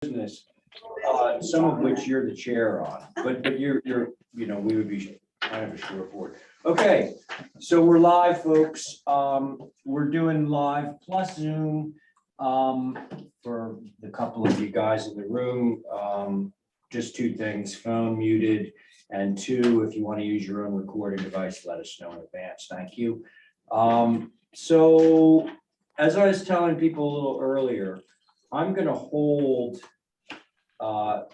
business, some of which you're the chair on, but you're, we would be kind of a short board. Okay, so we're live, folks. We're doing live plus Zoom for the couple of you guys in the room. Just two things: phone muted, and two, if you want to use your own recording device, let us know in advance. Thank you. So as I was telling people a little earlier, I'm going to hold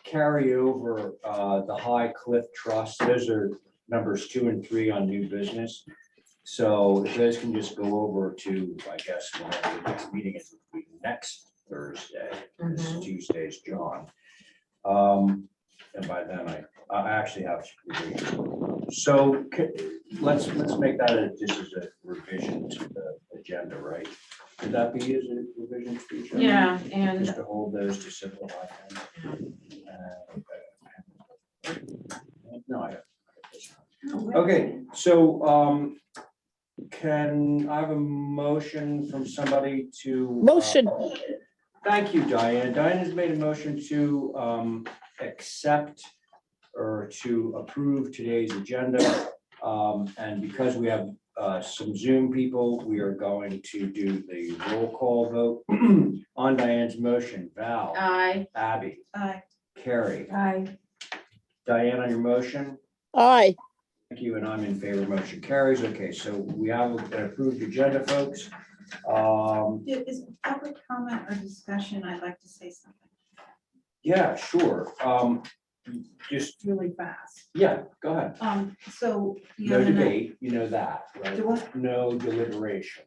carry over the High Cliff Trust. Those are numbers 2 and 3 on new business. So if those can just go over to, I guess, whenever the next meeting is, next Thursday. This is Tuesday's John. And by then I actually have revision. So let's make that just as a revision to the agenda, right? Could that be as a revision to the agenda? Yeah, and Just to hold those to simplify things. No, I got this one. Okay, so can I have a motion from somebody to? Motion. Thank you, Diane. Diane has made a motion to accept or to approve today's agenda. And because we have some Zoom people, we are going to do the roll call vote on Diane's motion. Val. aye. Abby. Aye. Carrie. Aye. Diane on your motion. Aye. Thank you, and I'm in favor. Motion carries. Okay, so we have an approved agenda, folks. Is public comment or discussion? I'd like to say something Yeah, sure. Just, really fast. yeah, go ahead. So. the No other night- debate, you know that, right? Do what? No deliberation.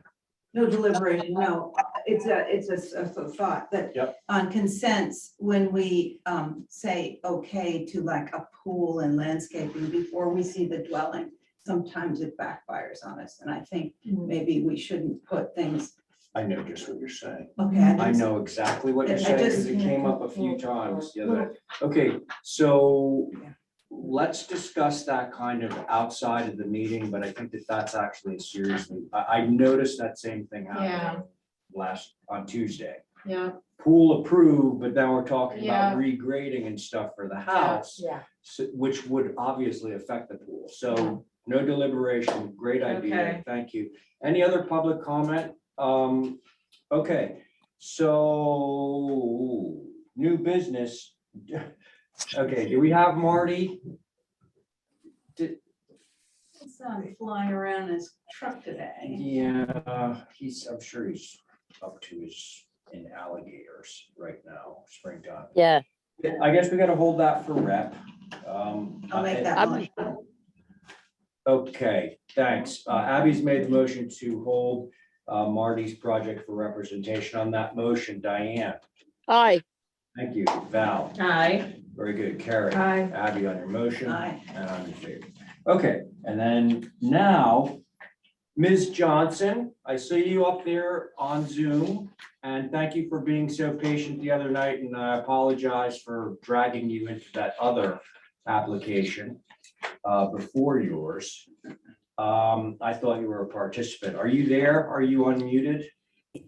No deliberation, no. It's a thought that Yep. on consents, when we say okay to like a pool and landscaping before we see the dwelling, sometimes it backfires on us. And I think maybe we shouldn't put things, I know just what you're saying. okay. I know exactly what you're I saying just- because it came up a few times the other day. Okay, so let's discuss that kind of outside of the meeting, but I think that that's actually a serious thing. I noticed that same thing Yeah. happening on Tuesday. Yeah. Pool approved, but now we're talking Yeah. about regrading and stuff for the house, Yeah. which would obviously affect the pool. So no deliberation, great idea, Okay. thank you. Any other public comment? Okay, so new business. Okay, do we have Marty? It's flying around his truck today. Yeah, I'm sure he's up to his in alligators right now, springtime. Yeah. I guess we gotta hold that for rep. I'll make that I'm- motion. Okay, thanks. Abby's made the motion to hold Marty's project for representation on that motion. Diane, Aye. thank you. Val, Aye. very good. Carrie, Aye. Abby on your motion. Aye. And I'm in favor. Okay, and then now, Ms. Johnson, I see you up there on Zoom, and thank you for being so patient the other night, and I apologize for dragging you into that other application before yours. I thought you were a participant. Are you there? Are you unmuted?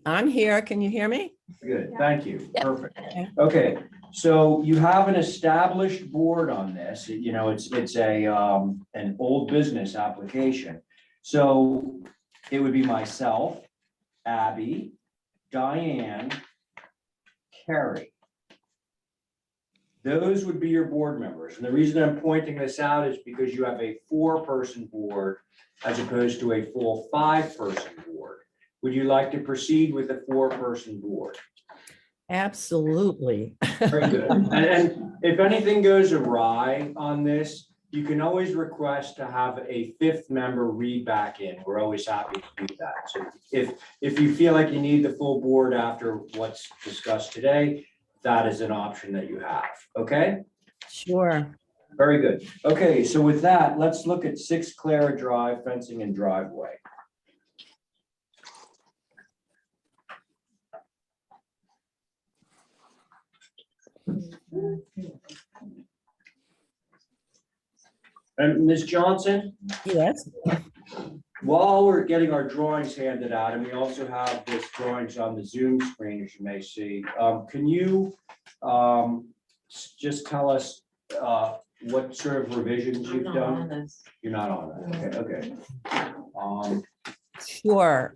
I'm here. Can you hear me? Good, thank you. Yep. Perfect. Okay. Okay, so you have an established board on this. It's an old business application. So it would be myself, Abby, Diane, Carrie. Those would be your board members. And the reason I'm pointing this out is because you have a 4-person board as opposed to a full 5-person board. Would you like to proceed with a 4-person board? Absolutely. Very good. And if anything goes awry on this, you can always request to have a 5th member read back in. We're always happy to do that. So if you feel like you need the full board after what's discussed today, that is an option that you have. Okay? Sure. Very good. Okay, so with that, let's look at 6 Clara Drive, fencing and driveway. And Ms. Johnson, Yes. while we're getting our drawings handed out, and we also have this drawings on the Zoom screen, as you may see, can you just tell us, what sort of revisions you've done? You're not on that, okay. Sure.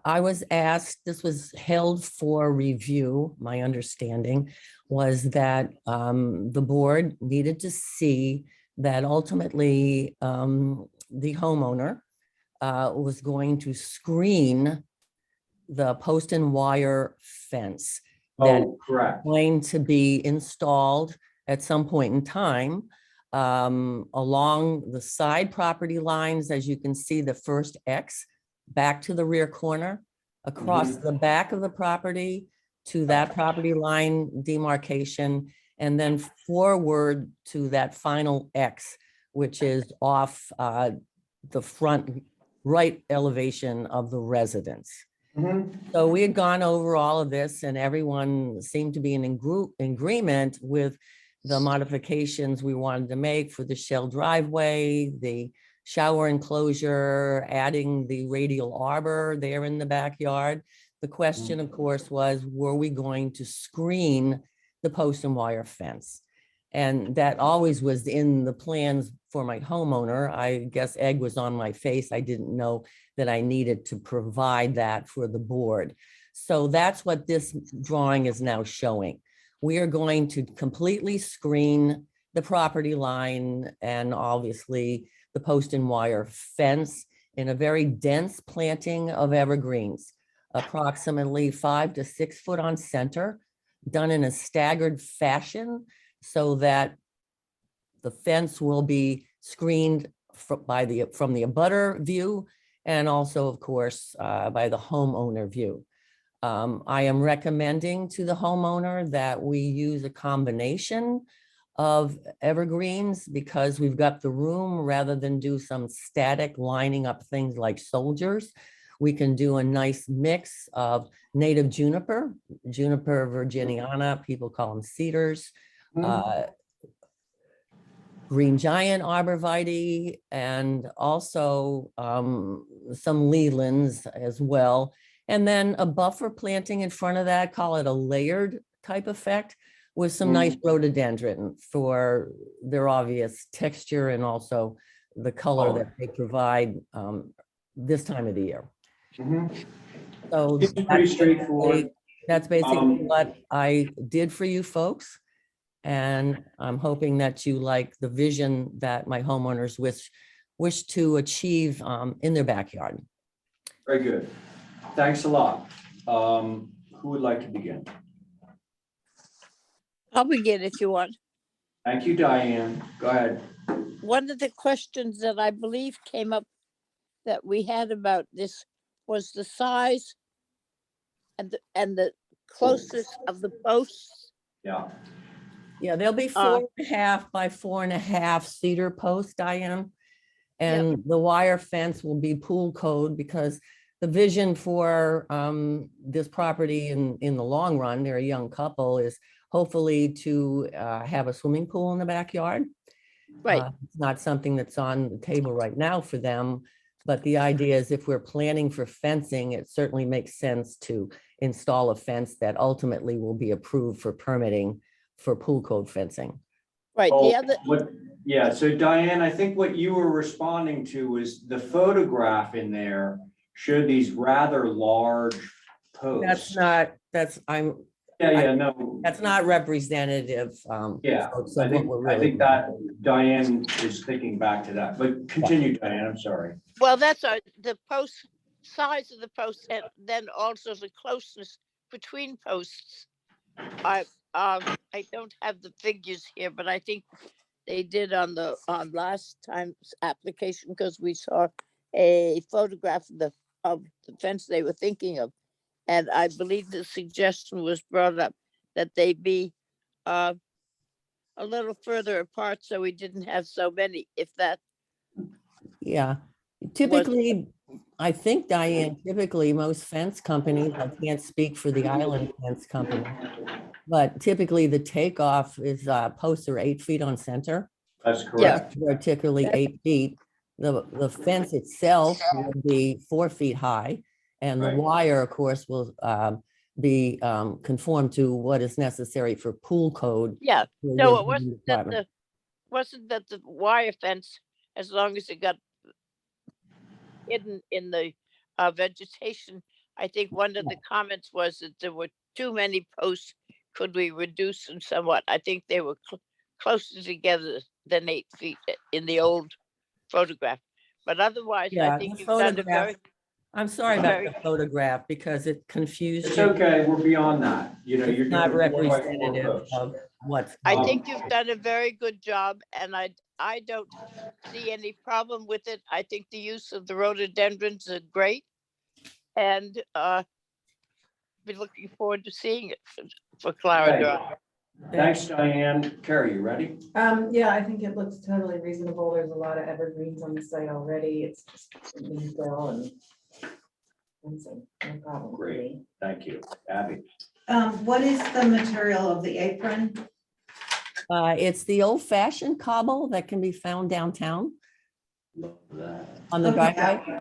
I was asked, this was held for review. My understanding was that the board needed to see that ultimately the homeowner was going to screen the post and wire fence that Oh, correct. going to be installed at some point in time along the side property lines, as you can see, the first X back to the rear corner, across the back of the property to that property line demarcation, and then forward to that final X, which is off the front right elevation of the residence. So we had gone over all of this and everyone seemed to be in agreement with the modifications we wanted to make for the shell driveway, the shower enclosure, adding the radial arbor there in the backyard. The question, of course, was, were we going to screen the post and wire fence? And that always was in the plans for my homeowner. I guess egg was on my face. I didn't know that I needed to provide that for the board. So that's what this drawing is now showing. We are going to completely screen the property line and obviously the post and wire fence in a very dense planting of evergreens, approximately 5 to 6 foot on center, done in a staggered fashion so that the fence will be screened from the abutter view and also, of course, by the homeowner view. I am recommending to the homeowner that we use a combination of evergreens because we've got the room rather than do some static lining up things like soldiers. We can do a nice mix of native juniper virginiana, people call them cedars, green giant arborvitae, and also some lealands as well. And then a buffer planting in front of that, call it a layered type effect, with some nice rhododendron for their obvious texture and also the color that they provide this time of the year. So It's pretty straightforward. That's basically what I did for you folks. And I'm hoping that you like the vision that my homeowners wish to achieve in their backyard. Very good. Thanks a lot. Who would like to begin? I'll begin if you want. Thank you, Diane. Go ahead. One of the questions that I believe came up that we had about this was the size and the closeness of the posts. Yeah. Yeah, they'll be 4.5 by 4.5 cedar posts, Diane. And the wire fence will be pool code because the vision for this property in the long run, they're a young couple, is hopefully to have a swimming pool in the backyard. Right. It's not something that's on the table right now for them, but the idea is if we're planning for fencing, it certainly makes sense to install a fence that ultimately will be approved for permitting for pool code fencing. Right. Oh, yeah, so Diane, I think what you were responding to was the photograph in there showed these rather large posts. That's not representative. Yeah, folks, of I what we're think really that Diane is thinking back to that, but continue, Diane, I'm sorry. Well, that's the post size of the post, and then also the closeness between posts. I don't have the figures here, but I think they did on last time's application because we saw a photograph of the fence they were thinking of. And I believe the suggestion was brought up that they be a little further apart so we didn't have so many, if that. Yeah, typically, I think, Diane, typically most fence companies, I can't speak for the island fence company, but typically the takeoff is posts are 8 feet on center. That's correct. Particularly 8 feet. The fence itself will be 4 feet high. And the Right. wire, of course, will be conform to what is necessary for pool code. Yeah, for no, your it building department. wasn't that the wire fence, as long as it got hidden in the vegetation. I think one of the comments was that there were too many posts. Could we reduce them somewhat? I think they were closer together than 8 feet in the old photograph. But otherwise, I Yeah, think the you've done a photograph, very, I'm sorry about very, the photograph because it confused It's you. okay, we're beyond that. You know, you're It's not doing 4 by 4 representative posts. of what's. I Um, think you've done a very good job, and I don't see any problem with it. I think the use of the rhododendrons are great, and be looking forward to seeing it for Clara Okay. Drive. Thanks, Diane. Carrie, you ready? Yeah, I think it looks totally reasonable. There's a lot of evergreens on the site already. It's just infill and so no problem. Great. Thank you. Abby? What is the material of the apron? It's the old fashioned cobble that can be found downtown Love that. on the Okay, driveway.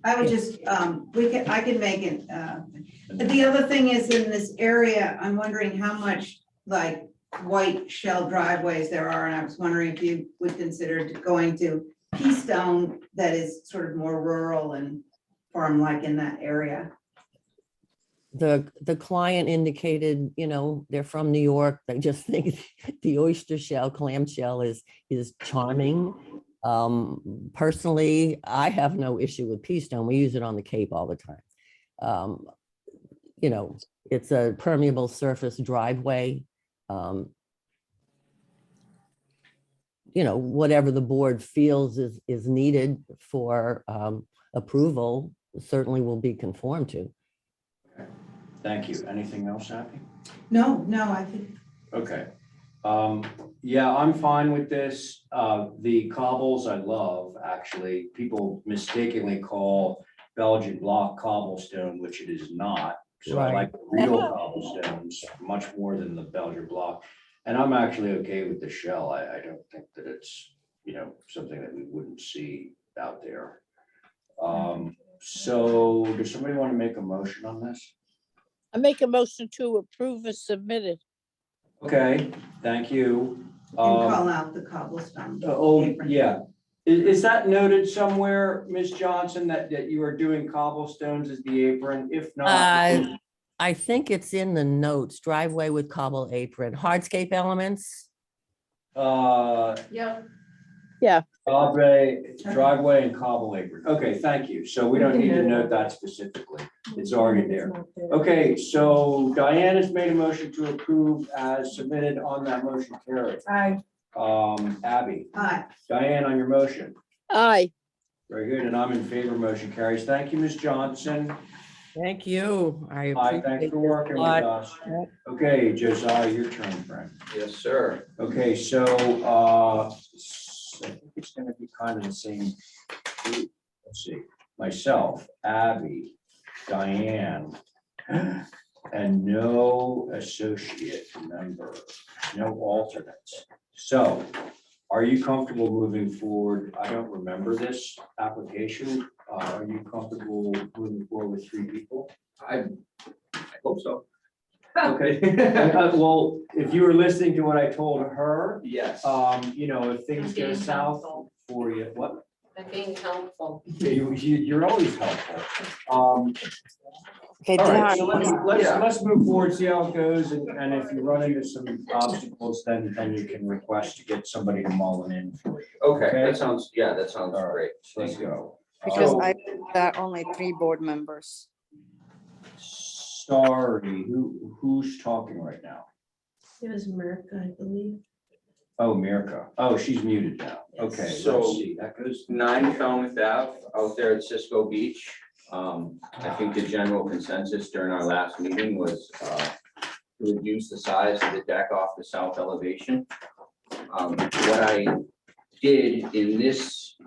I would just, I can make it, but the other thing is in this area, I'm wondering how much like white shell driveways there are, and I was wondering if you would consider going to Keystone that is sort of more rural and farm-like in that area. The client indicated, you know, they're from New York. They just think the oyster shell, clam shell is charming. Personally, I have no issue with Keystone. We use it on the Cape all the time. You know, it's a permeable surface driveway. You know, whatever the board feels is needed for approval certainly will be conformed to. Thank you. Anything else, Abby? No, I think, Okay. Yeah, I'm fine with this. The cobbles I love, actually. People mistakenly call Belgian block cobblestone, which it is not. So I Right. like the real cobblestones much more than the Belgian block. And I'm actually okay with the shell. I don't think that it's, you know, something that we wouldn't see out there. So does somebody want to make a motion on this? I make a motion to approve as submitted. Okay, thank you. and call out the cobblestone. Oh, apron. yeah. Is that noted somewhere, Ms. Johnson, that you are doing cobblestones as the apron? If not, I think it's in the notes, driveway with cobble apron, hardscape elements. Yep. driveway and cobble apron. Okay, thank you. So we don't need to note that specifically. It's already there. Okay, so Diane has made a motion to approve as submitted on that motion, Carrie. Aye. Abby, Aye. Diane on your motion. Aye. Very good, and I'm in favor, motion carries. Thank you, Ms. Johnson. Thank you. Hi, thanks appreciate for this working with lot. us. Yep. Okay, Josiah, your turn, friend. Yes, sir. Okay, so I think it's gonna be kind of the same group. Let's see, myself, Abby, Diane, and no associate member, no alternates. So are you comfortable moving forward? I don't remember this application. Are you comfortable moving forward with 3 people? I hope so. Okay, well, if you were listening to what I told her, Yes. you know, if things go being south helpful. for you, what? I'm being helpful. You're always helpful. Okay, All right, so Darren, let's move forward, see how it goes, and if you run into some obstacles, then you can request to get somebody to mull it in for you. Okay, Okay. that sounds All right, great. so let's go. Because Oh, there are only 3 board members. Sorry, who's talking right now? It was America, I believe. Oh, Mirka. Oh, she's muted now. Okay, So- let's see, that goes. 9 Falmouth Ave out there at Cisco Beach. I think the general consensus during our last meeting was to reduce the size of the deck off the south elevation. What I did in this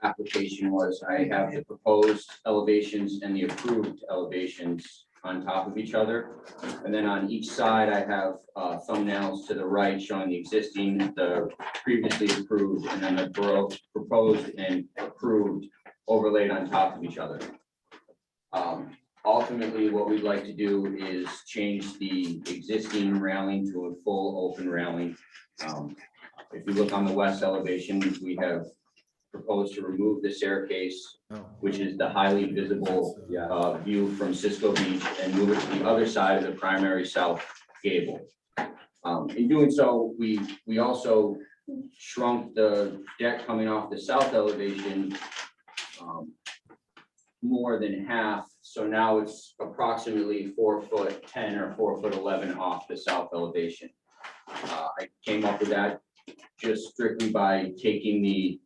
application was I have the proposed elevations and the approved elevations on top of each other. And then on each side, I have thumbnails to the right showing the existing, the previously approved, and then the proposed and approved overlaid on top of each other. ultimately, what we'd like to do is change the existing railing to a full open railing. If you look on the west elevation, we have proposed to remove the staircase, which is the highly visible view from Cisco Beach, and move it to the other side of the primary south gable. In doing so, we also shrunk the deck coming off the south elevation more than half. So now it's approximately 4'10" or 4'11" off the south elevation. I came up with that just strictly by taking the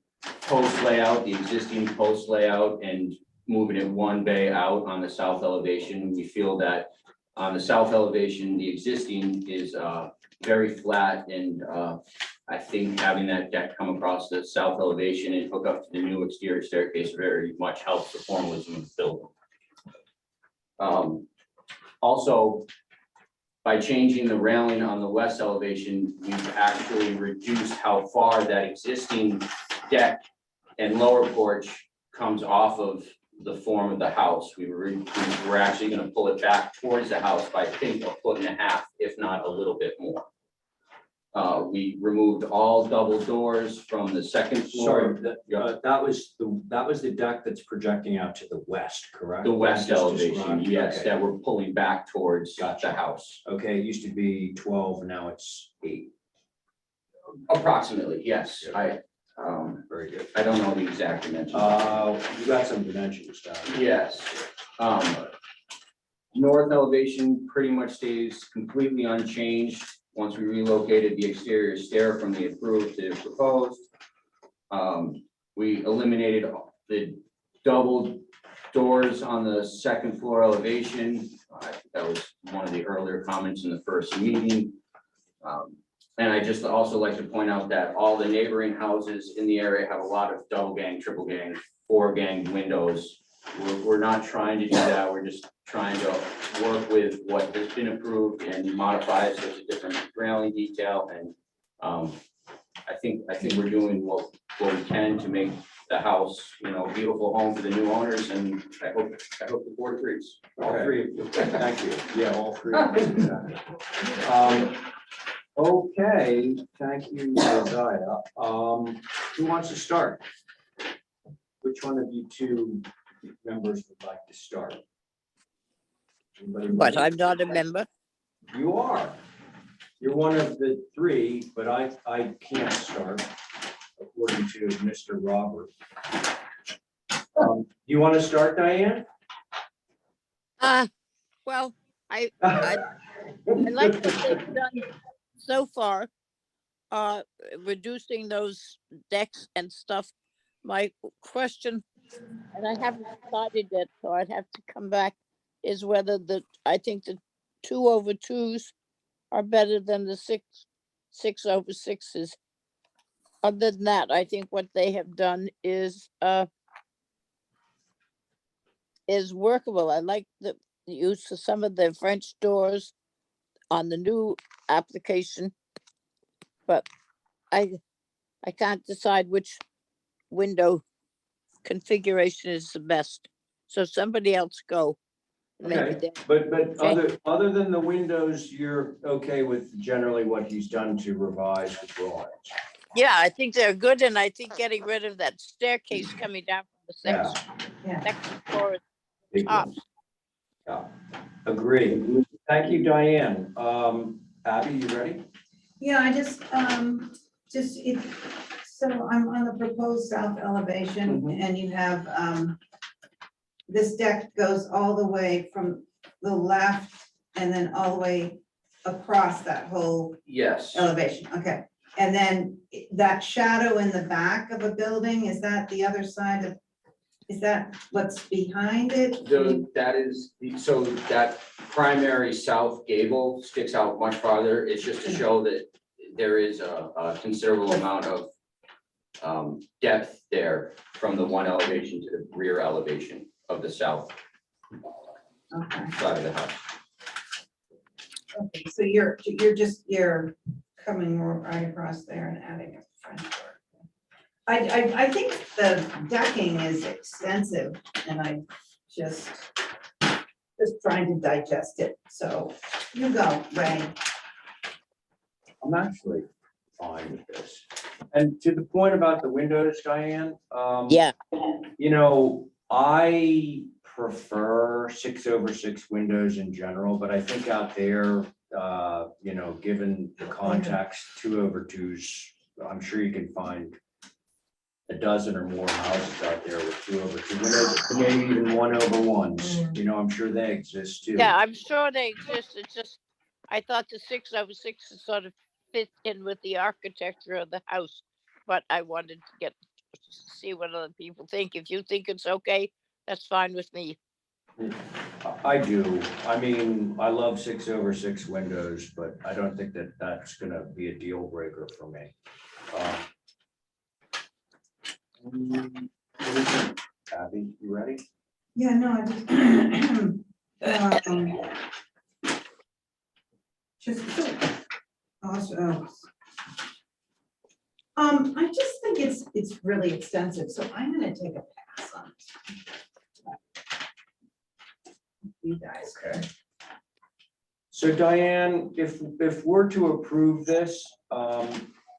post layout, the existing post layout, and moving it one bay out on the south elevation. We feel that on the south elevation, the existing is very flat, and I think having that deck come across the south elevation and hook up to the new exterior staircase very much helps the formalism of the building. Also, by changing the railing on the west elevation, we've actually reduced how far that existing deck and lower porch comes off of the form of the house. We're actually going to pull it back towards the house by, I think, 1.5 feet, if not a little bit more. We removed all double doors from the second floor. Sorry, that was the deck that's projecting out to the west, correct? The west Just elevation, described? yes, Okay. that we're pulling back towards Gotcha. the house. Okay, it used to be 12, now it's 8. Approximately, yes. Very good. I don't know the exact dimensions. You got some dimensions down. Yes. North elevation pretty much stays completely unchanged once we relocated the exterior stair from the approved to the proposed. We eliminated the double doors on the second floor elevation. That was one of the earlier comments in the first meeting. And I just also like to point out that all the neighboring houses in the area have a lot of double gang, triple gang, 4 gang windows. We're not trying to do that. We're just trying to work with what has been approved and modify it so it's a different railing detail. And I think we're doing what we can to make the house, a beautiful home for the new owners. And I hope the board agrees. All Okay. three of you. Thank you. Yeah, all three. Okay, thank you, Isaiah. Who wants to start? Which one of you two members would like to start? Anybody But ready? I'm not a member. You are. You're one of the 3, but I can't start according to Mr. Robert. You want to start, Diane? Well, I like what they've done so far, reducing those decks and stuff. My question, and I haven't decided yet, so I'd have to come back, is whether I think the 2/2s are better than the 6/6s. Other than that, I think what they have done is workable. I like the use of some of the French doors on the new application, but I can't decide which window configuration is the best. So somebody else go. Maybe Okay, they- but other than the windows, you're okay with generally what he's done to revise the drawings? Yeah, I think they're good, and I think getting rid of that staircase coming down from the Yeah. second floor is Big top. ones. Yeah, agree. Thank you, Diane. Abby, you ready? Yeah, I just, so I'm on the proposed south elevation Mhm. and you have, this deck goes all the way from the left and then all the way across that whole Yes. elevation, okay. And then that shadow in the back of a building, is that the other side of, is that what's behind it? So that primary south gable sticks out much farther. It's just to show that there is a considerable amount of depth there from the one elevation to the rear elevation of the south Okay, side of the house. okay, so you're coming right across there and adding a front door. I think the decking is extensive and I just, just trying to digest it. So you go, Ray. I'm actually fine with this. And to the point about the windows, Diane. Yeah, You know, I prefer 6/6 windows in general, but I think out there, you know, given the context, 2/2s, I'm sure you can find a dozen or more houses out there with 2/2 windows, maybe even 1/1s. You know, I'm sure they exist too. yeah, I'm sure they exist. It's just, I thought the 6/6 sort of fit in with the architecture of the house, but I wanted to see what other people think. If you think it's okay, that's fine with me. I do. I mean, I love 6/6 windows, but I don't think that that's gonna be a deal breaker for me. What do you think, Abby, you ready? Yeah, no, I just, also, I just think it's really extensive, so I'm gonna take a pass on it. You guys. Okay. So Diane, if we're to approve this,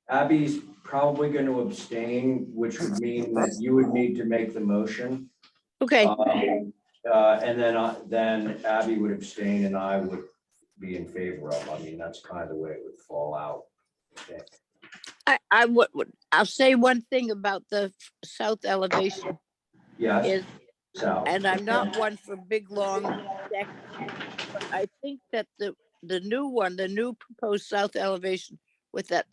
Abby's probably going to abstain, which would mean that you would need to make the motion. Okay, And then Abby would abstain and I would be in favor of. I mean, that's kind of the way it would fall out. Okay. I I'll say one thing about the south elevation Yes, is, so. and I'm not one for big, long decks, but I think that the new one, the new proposed south elevation with that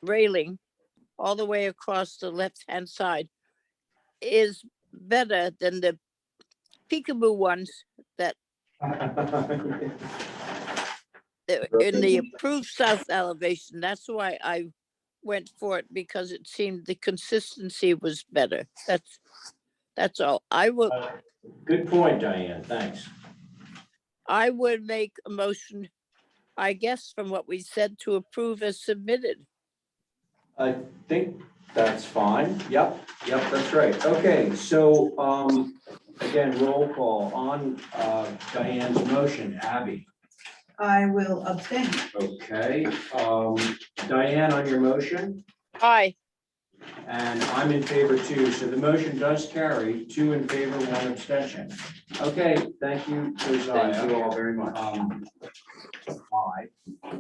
railing all the way across the left-hand side is better than the peekaboo ones that in the approved south elevation. That's why I went for it, because it seemed the consistency was better. That's all. Good point, Diane, thanks. I would make a motion, I guess, from what we said, to approve as submitted. I think that's fine. Yep, that's right. Okay, so, again, roll call on, Diane's motion. Abby. I will abstain. Okay, Diane on your motion, Aye. and I'm in favor too. So the motion does carry, 2 in favor, 1 abstention. Okay, thank you, Josiah. Thank you all very much. Aye.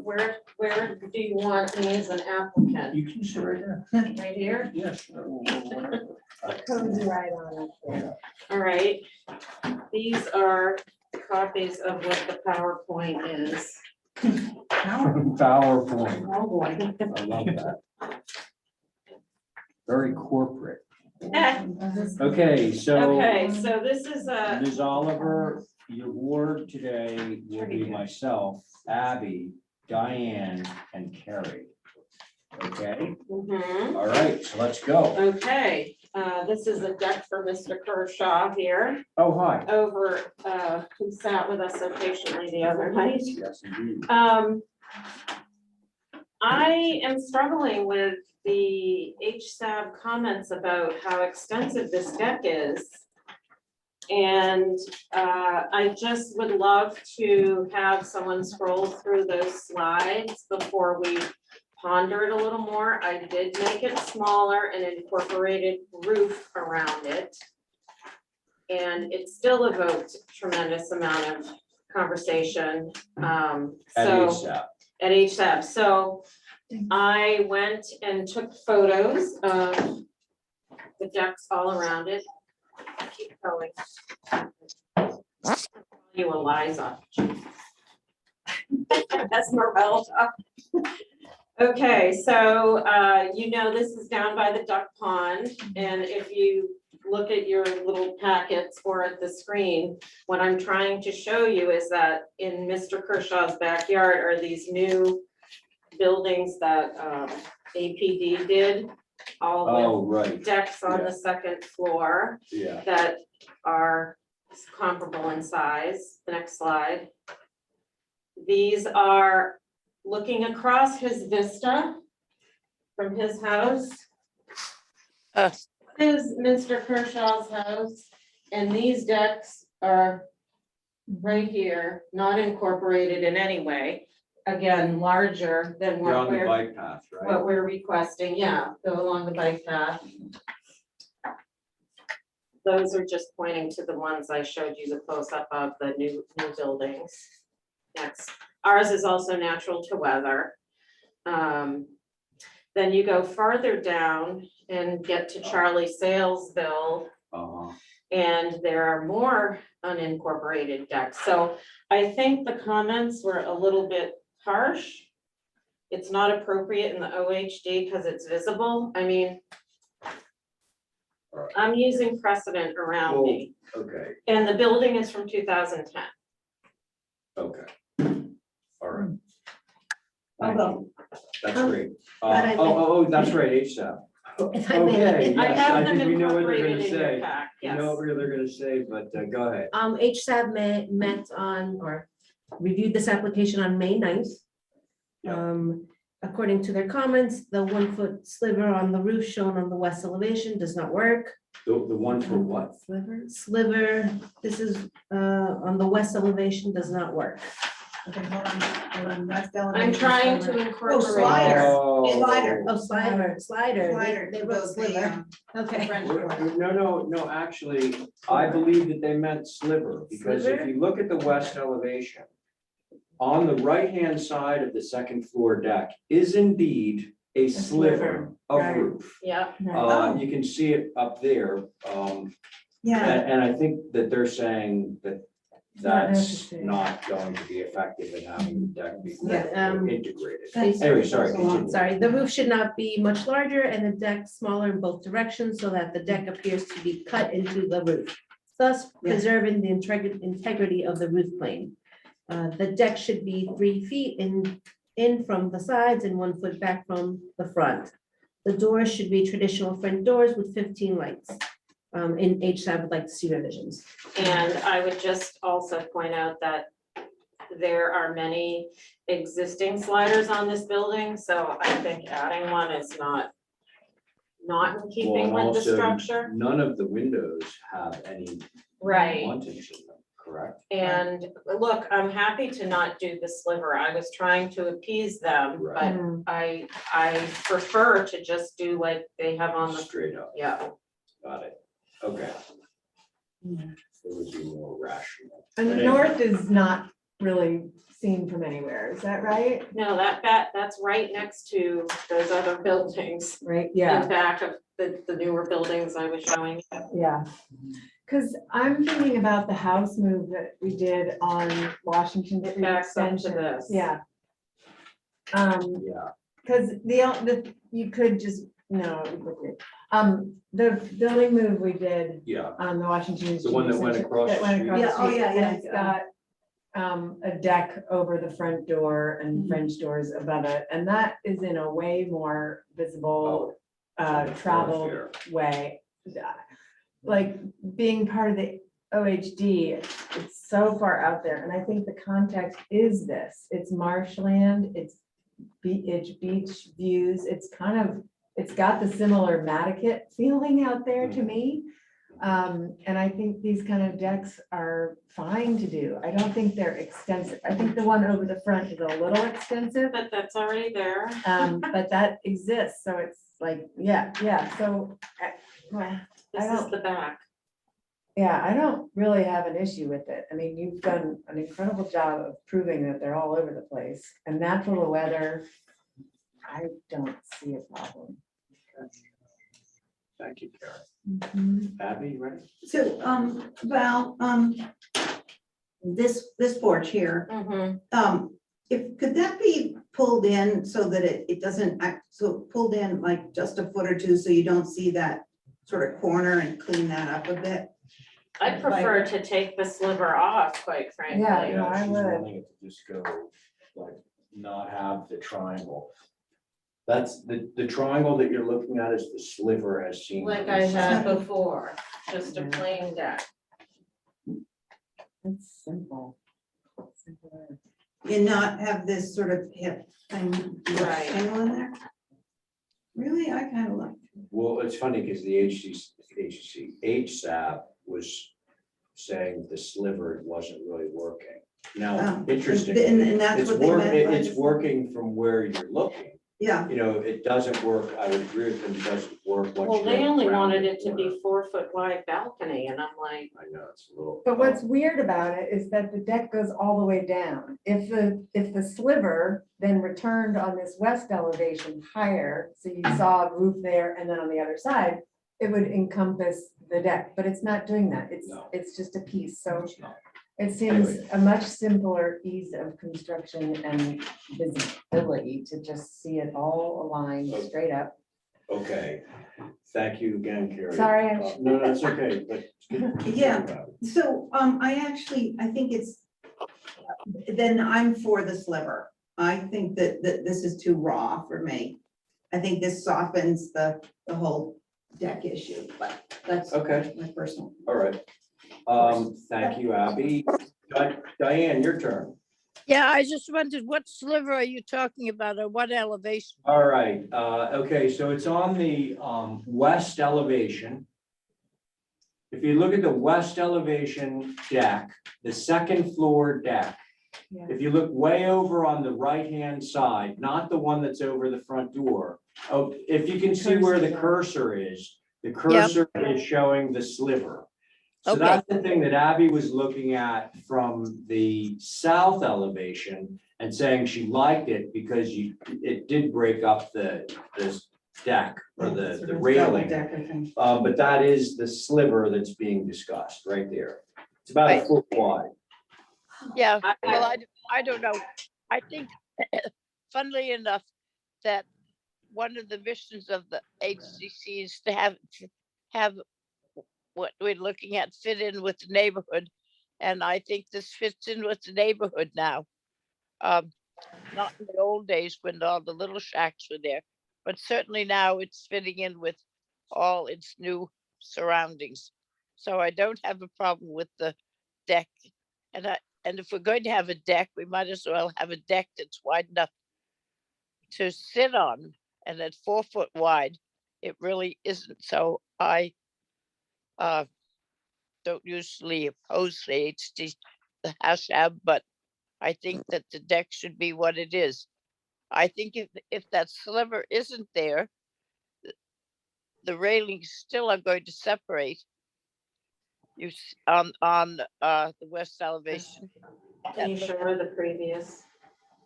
Where do you want me as an applicant? You can sit right there. Right here? Yes. Cozy right on it. All right. These are copies of what the PowerPoint is. PowerPoint. Oh, boy. I love that. Very corporate. Okay, so. Okay, so this is a, Ms. Oliver, your board today will be myself, Abby, Diane, and Carrie. Okay, mhm. all right, so let's go. Okay, this is a deck for Mr. Kershaw here, Oh, hi. who sat with us so patiently the other night. Yes, indeed. I am struggling with the HSAB comments about how extensive this deck is. And I just would love to have someone scroll through those slides before we ponder it a little more. I did make it smaller and incorporated roof around it. And it still evoked tremendous amount of conversation. At So ASAP. at HSAP. So I went and took photos of the decks all around it. Keep going. You Eliza. Esmeralda. Okay, so you know this is down by the duck pond, and if you look at your little packets or at the screen, what I'm trying to show you is that in Mr. Kershaw's backyard are these new buildings that APD did, all Oh, right, with decks on Yeah. the second floor yeah. that are comparable in size. The next slide. These are looking across his vista from his house. Uh. This is Mr. Kershaw's house, and these decks are right here, not incorporated in any way. Again, larger than You're on what the we're, bike path, right? what we're requesting, yeah, go along the bike path. Those are just pointing to the ones I showed you the close-up of the new buildings. Next, ours is also natural to weather. Then you go farther down and get to Charlie Salesville, Uh-huh. and there are more unincorporated decks. So I think the comments were a little bit harsh. It's not appropriate in the OHD because it's visible. I mean, Alright. I'm using precedent around Well, me, Okay, and the building is from 2010. okay. All right. Although, That's great. but I- That's right, HSAP. If I may, Okay, I yes, have I them think we know what they're incorporated gonna in your say. pack, You yes. know what they're gonna say, but go ahead. HSAB met on, or reviewed this application on May 9th. Yeah. According to their comments, the 1-foot sliver on the roof shown on the west elevation does not work. The one for what? Sliver, this is on the west elevation does not work. okay, hold on, that's I'm trying to incorporate. slider. Oh. Slider. Oh, slider. Slider They to wrote both the, sliver. Okay. French door. No, actually, I believe that they meant sliver, because if Sliver? you look at the west elevation, on the right-hand side of the second floor deck is indeed a sliver sliver, of right. roof. Yeah, Oh. You can see it up there, Yeah, and I think that they're saying that not that's necessary. not going to be effective in having the deck be Yeah, integrated. That's- Anyway, sorry, continue. Sorry, the roof should not be much larger and the deck smaller in both directions so that the deck appears to be cut into the roof, thus Yeah. preserving the integrity of the roof plane. The deck should be 3 feet in from the sides and 1 foot back from the front. The doors should be traditional front doors with 15 lights. In HSAB, would like to see revisions. and I would just also point out that there are many existing sliders on this building, so I think adding one is not in keeping Well, with the also, structure. None of the windows have any Right. wantings in them, correct? And look, I'm happy to not do the sliver. I was trying to appease them, Right. but I prefer to just do like they have on the, Straight up, yeah. got it, okay. It would be more rational. And the But north is not really seen from anywhere, is that right? No, that's right next to those other buildings. Right, In back of the newer buildings I was showing. yeah. Because I'm thinking about the house move that we did on Washington Street Backs up to extension. this. Yeah. Yeah, Because you could just, no, it would look weird. The building move we did yeah, on the Washington. The one that went Street across that the went street? across Yeah, the oh, street, yeah, and yeah, It's got a deck over the front door and French doors above it, and that is in a way more visible, Oh, traveled thoroughfare. way. Like being part of the OHD, it's so far out there, and I think the context is this, it's marshland, it's beach views, it's got the similar Mattakit feeling out there to me. And I think these kind of decks are fine to do. I don't think they're extensive. I think the one over the front is a little extensive, But that's already there. but that exists, so it's like, yeah, so. Well, This is don't- the back. yeah, I don't really have an issue with it. I mean, you've done an incredible job of proving that they're all over the place. And natural weather, I don't see a problem. Thank you, Karen. Abby, you ready? so, Val, this porch here, could that be pulled in so that it doesn't act, so pulled in like just a foot or two, so you don't see that sort of corner and clean that up a bit? I'd prefer to take the sliver off, quite frankly. Yeah. No, I she's would. wanting it to just go, like, not have the triangle. That's, the triangle that you're looking at is the sliver as seen. Like from I the side. had before, just a plain deck. It's simple. Simpler. And not have this sort of hip thing, Right. angle in there? Really, I kind of like. Well, it's funny because the HSAB was saying the sliver wasn't really working. Oh, Now, interesting, and that's it's what they meant by it's the- working from where you're looking. Yeah, You know, it doesn't work, I would agree with them, it doesn't work. once Well, you're they only around wanted the it to corner. be 4-foot wide balcony, and I'm like, I know, it's a little. But what's weird about it is that the deck goes all the way down. If the sliver then returned on this west elevation higher, so you saw a roof there and then on the other side, it would encompass the deck, but it's not doing that. No. It's just a piece. So It's not. it seems Anyway. a much simpler ease of construction and visibility to just see it all aligned straight up. Okay, thank you again, Carrie. Sorry, I- No, no, it's okay, but. it's good to Yeah. talk about it. so, I think it's, then I'm for the sliver. I think that this is too raw for me. I think this softens the whole deck issue, but that's Okay, my personal. all right. Thank you, Abby. Diane, your turn. Yeah, I just wondered, what sliver are you talking about, or what elevation? All right, okay, so it's on the west elevation. If you look at the west elevation deck, the second floor deck, Yeah. if you look way over on the right-hand side, not the one that's over the front door. Oh, if you can see where the cursor is, the cursor is showing the sliver. So Okay. that's the thing that Abby was looking at from the south elevation and saying she liked it because it did break up this deck or the railing. But that is the sliver that's being discussed right there. It's about a Right. foot wide. Yeah, I- well, I don't know. I think funnily enough, that one of the missions of the HCC is to have what we're looking at fit in with the neighborhood. And I think this fits in with the neighborhood now. Not in the old days when all the little shacks were there, but certainly now it's fitting in with all its new surroundings. So I don't have a problem with the deck. And if we're going to have a deck, we might as well have a deck that's wide enough to sit on. And at 4 foot wide, it really isn't. So I don't usually oppose the HASHAB, but I think that the deck should be what it is. I think if that sliver isn't there, the railings still are going to separate on the west elevation. can you show her the previous?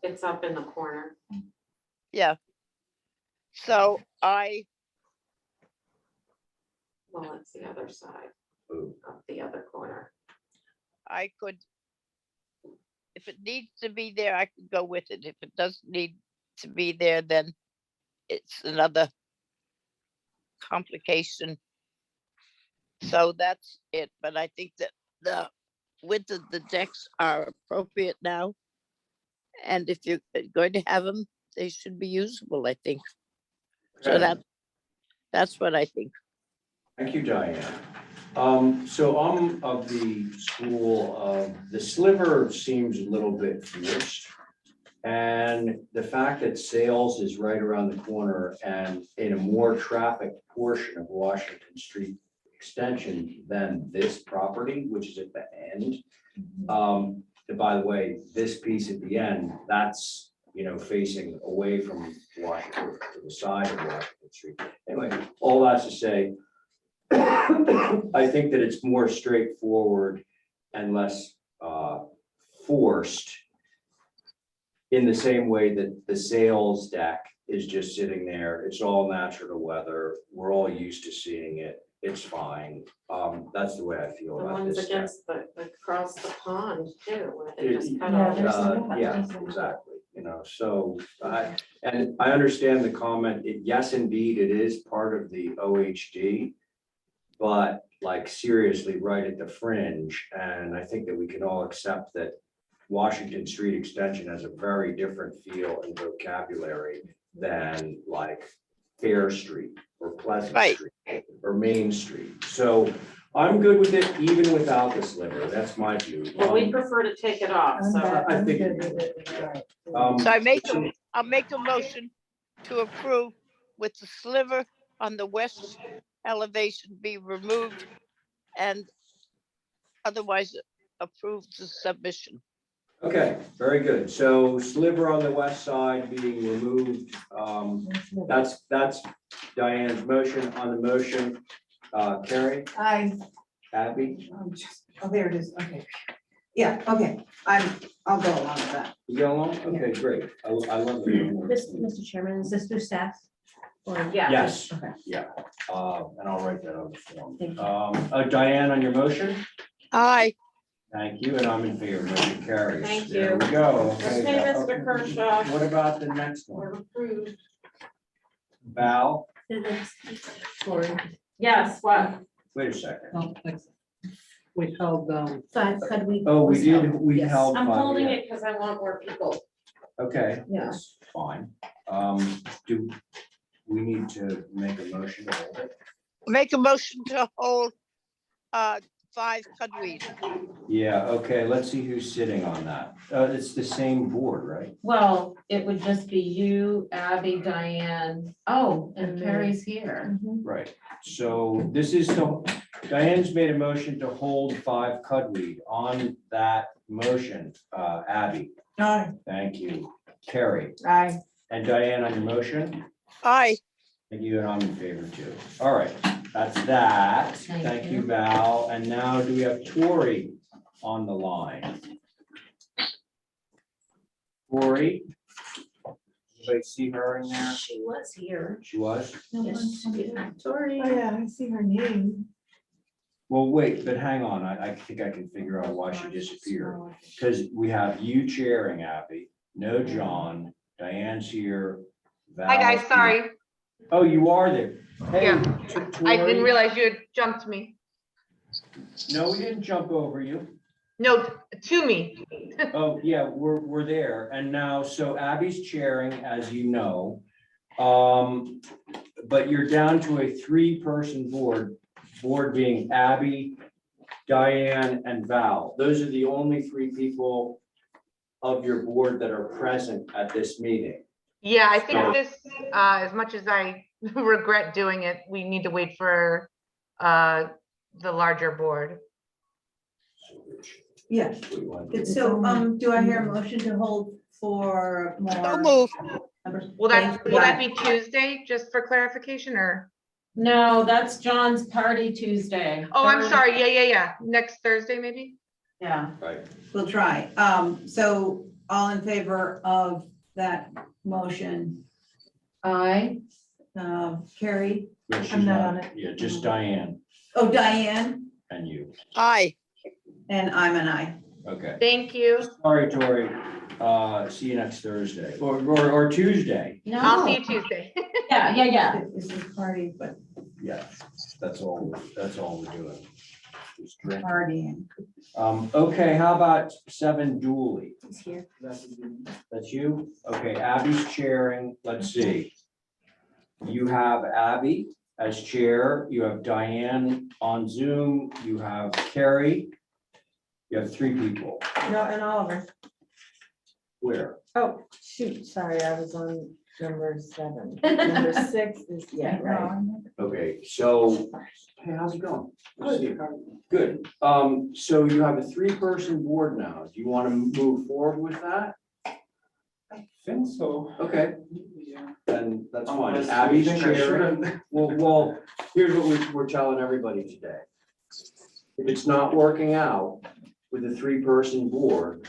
It's up in the corner. Yeah. So Well, it's the other side Ooh. of the other corner. I could, if it needs to be there, I could go with it. If it doesn't need to be there, then it's another complication. So that's it. But I think that the width of the decks are appropriate now. And if you're going to have them, they should be usable, I think. So Okay. that's what I think. Thank you, Diane. So I'm of the school of, the sliver seems a little bit forced. And the fact that sales is right around the corner and in a more trafficked portion of Washington Street extension than this property, which is at the end. And by the way, this piece at the end, that's, you know, facing away from Washington to the side of Washington Street. Anyway, all that's to say, I think that it's more straightforward and less forced in the same way that the sales deck is just sitting there. It's all natural weather. We're all used to seeing it. It's fine. That's the way I feel The about ones this deck. against across the pond too, where they just cut Yeah, off. there's some- Yeah, exactly, you know, so, and I understand the comment, yes, indeed, it is part of the OHD. But like seriously, right at the fringe, and I think that we can all accept that Washington Street Extension has a very different feel and vocabulary than like Fair Street or Pleasant Right. Street or Main Street. So I'm good with it even without the sliver. That's my view. Well, we prefer to take it off, so. I'm good figured. with it, right. So I'll make a motion to approve with the sliver on the west elevation be removed and otherwise approve the submission. Okay, very good. So sliver on the west side being removed. That's Diane's motion. On the motion, Carrie, Abby, Oh, there it is, okay. Yeah, okay, I'll go along with that. you go along? Okay, great. I love it. Mr. Chairman, is this through staff? Or- Yes, Okay. yeah, and I'll write that on the form. Thank you. Diane, on your motion? Aye. Thank you, and I'm in favor. Motion carries. Thank There you. we go. Okay, Okay, Mr. Kershaw. What about the next We're one? approved. Val, Yes, what? wait a second. We held, Five, could we? Oh, we did, we Yes. held. I'm five, holding yeah. it because I want more people. Okay, Yeah. that's fine. Do we need to make a motion to hold it? Make a motion to hold 5 Cudweed. Yeah, okay, let's see who's sitting on that. It's the same board, right? Well, it would just be you, Abby, Diane, oh, and And Carrie's here. Mhm. Right. So this is, Diane's made a motion to hold 5 Cudweed. On that motion, Abby, Aye. thank you. Carrie, Aye. and Diane on your motion? Aye. Thank you, and I'm in favor too. All right, that's that. Thank Thank you, you. Val. And now do we have Tori on the line? Tori? Anybody see her in there? She was here. She was? Yes, Sorry. Oh, yeah, I see her name. Well, wait, but hang on. I think I can figure out why she disappeared. Because we have you chairing, Abby, no John, Diane's here. Hi, guys, Val's here. sorry. Oh, you are there. Hey, Yeah. I Tori. didn't realize you had jumped me. No, we didn't jump over you. No, to me. Oh, yeah, we're there. And now, so Abby's chairing, as you know. But you're down to a 3-person board being Abby, Diane, and Val. Those are the only 3 people of your board that are present at this meeting. Yeah, I think this, as much as I regret doing it, we need to wait for the larger board. Yeah, What do you want to do? so, do I hear a motion to hold for more? So move. members? Will that Yeah. be Tuesday, just for clarification, or? No, that's John's party Tuesday. Oh, I'm Third- sorry. Yeah. Next Thursday, maybe? Yeah. Right. We'll try. So all in favor of that motion? I, Carrie? Yeah, she's I'm not on it. Yeah, just Diane Oh, Diane? and you. Aye. And I'm an aye. Okay. Thank you. Sorry, Tori. See you next Thursday or Tuesday. I'll see no, you Tuesday. yeah. This is party, but Yeah, that's all we're doing. Just drink. partying. Okay, how about 7 Dooley? He's here. That's you? Okay, Abby's chairing. Let's see. You have Abby as chair. You have Diane on Zoom. You have Carrie. You have 3 people. No, and Oliver. Where? Oh, shoot, sorry, I was on number 7. Number 6 is, yeah, right. Okay, so, hey, how's it going? Good. So you have a 3-person board now. Do you want to move forward with that? I think so. Okay, Yeah. then that's fine. Unless you Abby's think I chairing. shouldn't. Well, here's what we're telling everybody today. If it's not working out with a 3-person board,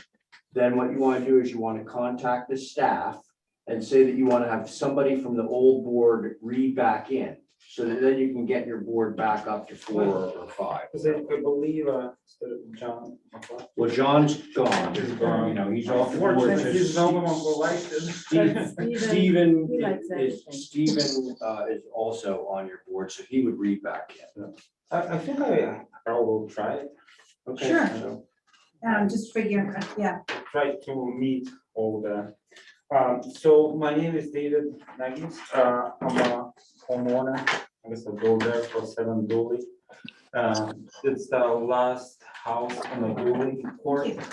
then what you want to do is you want to contact the staff and say that you want to have somebody from the old board read back in, so that then you can get your board back up to 4 or 5. Because I believe, John. Well, John's gone, He's gone. you know, he's off the board. Unfortunately, he's the only one who likes it. Stephen He likes is, everything. Stephen is also on your board, so he would read back in. I think I will try it. Okay. Sure. so- Just figure, yeah. Try to meet all the. So my name is David Nagis. I'm a homeowner. I guess I go there for 7 Dooley. It's the last house on the Dooley court. Yeah,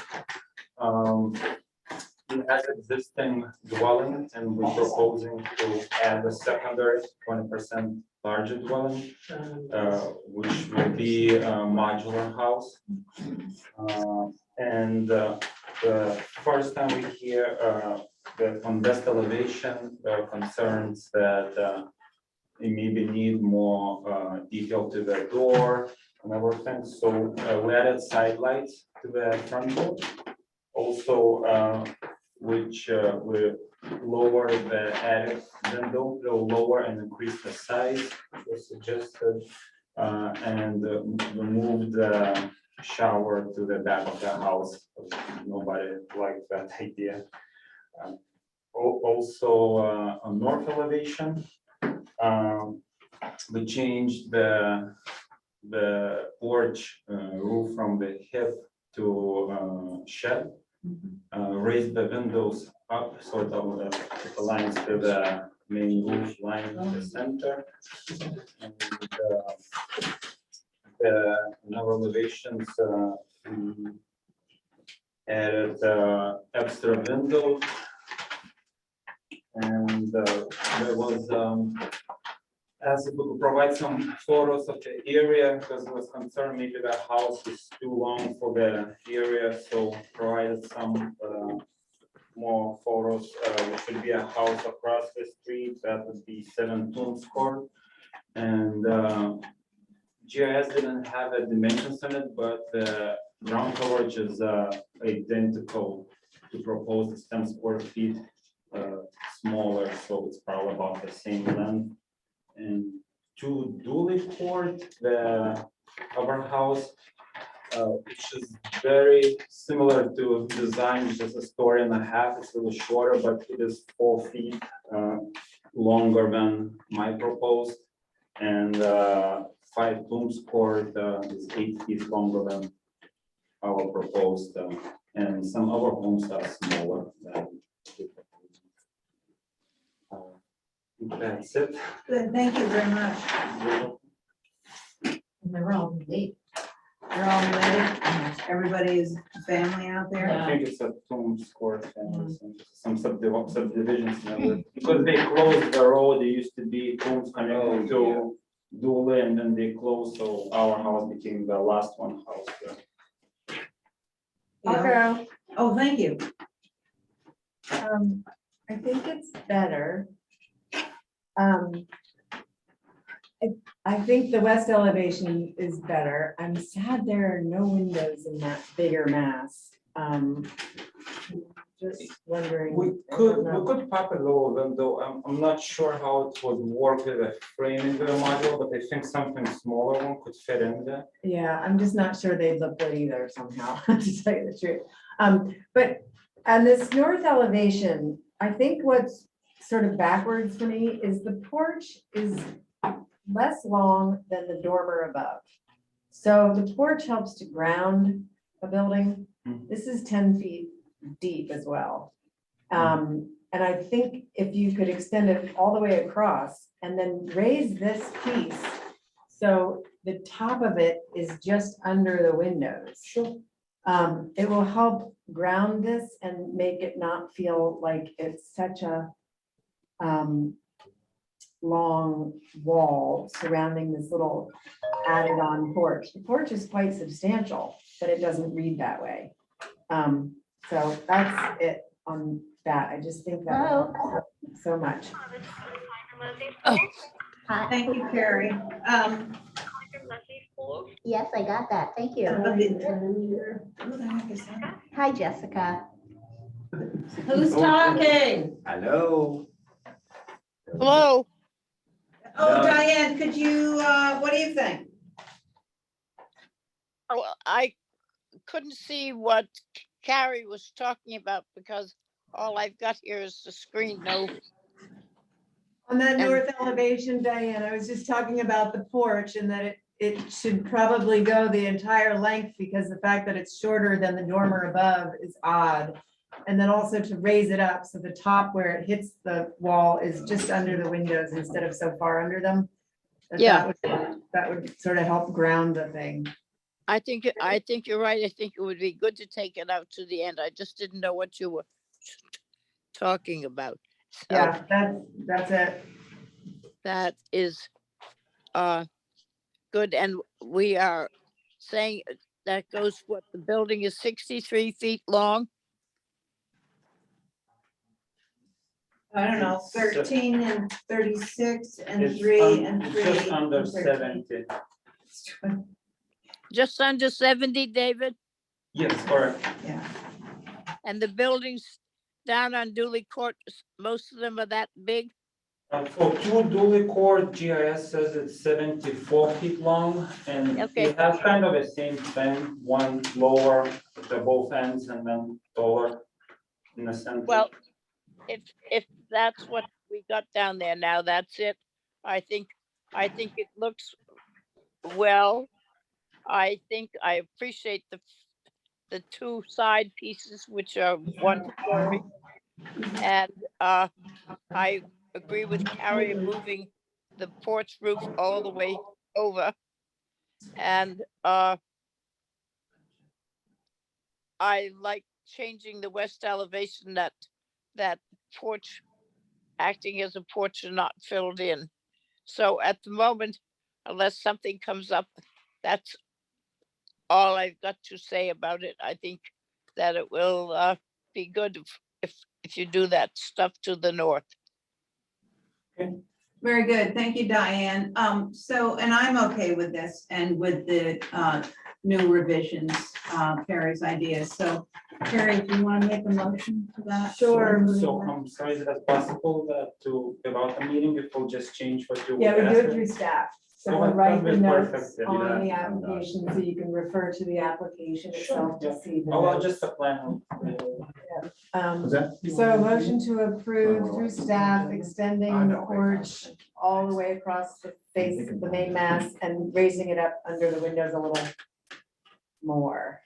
has existing dwelling and we're proposing to add a secondary 20% larger dwelling, which will be a modular house. And the first time we hear that on west elevation, there are concerns that it maybe need more detail to the door and everything. So we added side lights to the front door. Also, which we lower the attic window, go lower and increase the size was suggested, and remove the shower to the back of the house. Nobody liked that idea. Also, on north elevation, we changed the porch roof from the hip to shed. Raise the windows up, sort of aligns to the main roof line in the center. And in our elevations, we added extra windows. And there was, as we could provide some photos of the area, because there was concern maybe the house is too long for the area, so provided some more photos. There should be a house across the street that would be 7 Tombs Court, and GIS didn't have a dimensions on it, but the ground coverage is identical to propose 10 square feet smaller, so it's probably about the same length. And to dually port the cover house, which is very similar to design, just a story and a half. It's a little shorter, but it is 4 feet longer than my proposed, and 5 Tombs Court is 8 feet longer than our proposed, and some other homes are smaller than. That's it. Good, thank you very much. And they're all late. You're all related? Everybody's family out there? I think it's a Tombs Court, and some subdivisions, because they closed the road, there used to be Tombs connected to Dule, and then they closed, so our house became the last one house there. I'll go. Oh, thank you. I think it's better. I think the west elevation is better. I'm sad there are no windows in that bigger mass. Just wondering. We I don't know. could pop a little window. I'm not sure how it would work with a frame into the module, but I think something smaller one could fit in there. Yeah, I'm just not sure they'd look good either somehow, to tell you the truth. But on this north elevation, I think what's sort of backwards for me is the porch is less long than the dormer above. So the porch helps to ground a building. This is 10 feet deep as well. And I think if you could extend it all the way across and then raise this piece, so the top of it is just under the windows. Sure. It will help ground this and make it not feel like it's such a long wall surrounding this little added on porch. The porch is quite substantial, but it doesn't read that way. So that's it on that. I just think that will help so much. Thank you, Carrie. Yes, I got that. Thank you. Who the heck is that? Hi, Jessica. Who's talking? Hello. Hello, Oh, Diane, could you, what do you think? oh, I couldn't see what Carrie was talking about because all I've got here is the screen, no. On that And- north elevation, Diane, I was just talking about the porch and that it should probably go the entire length because the fact that it's shorter than the dormer above is odd. And then also to raise it up so the top where it hits the wall is just under the windows instead of so far under them. Yeah. That would sort of help ground the thing. I think you're right. I think it would be good to take it out to the end. I just didn't know what you were talking about. So Yeah, that's it. that is good. And we are saying that goes what the building is 63 feet long. I don't know, It's, 13 and 36 and It's 3 and it's 3. just under and 13. 70. Just under 70, David. Yes, correct. Yeah, And the buildings down on Dooley Court, most of them are that big. For 2 Dooley Court, GIS says it's 74 feet long, and Okay. it has kind of a same thing, one lower at the both ends and then taller in the center. Well, if that's what we got down there now, that's it. I think it looks well. I think I appreciate the 2 side pieces, which are 1 story. And I agree with Carrie moving the porch roof all the way over. And I like changing the west elevation, that porch acting as a porch and not filled in. So at the moment, unless something comes up, that's all I've got to say about it. I think that it will be good if you do that stuff to the north. very good. Thank you, Diane. So, and I'm okay with this and with the new revisions, Carrie's ideas. So Carrie, do you want to make a motion to that? Sure. So I'm sorry, is it possible that to give out the meeting before just change what you? Yeah, we do it asked? through staff. So Oh, we'll write the that'd be perfect, notes yeah. on the Yeah. application, so you can refer to the application itself Sure, to see the Oh, well, notes. just the plan. So a motion to approve through staff, extending the porch all the way across the face of the main mass and raising it up under the windows a little more.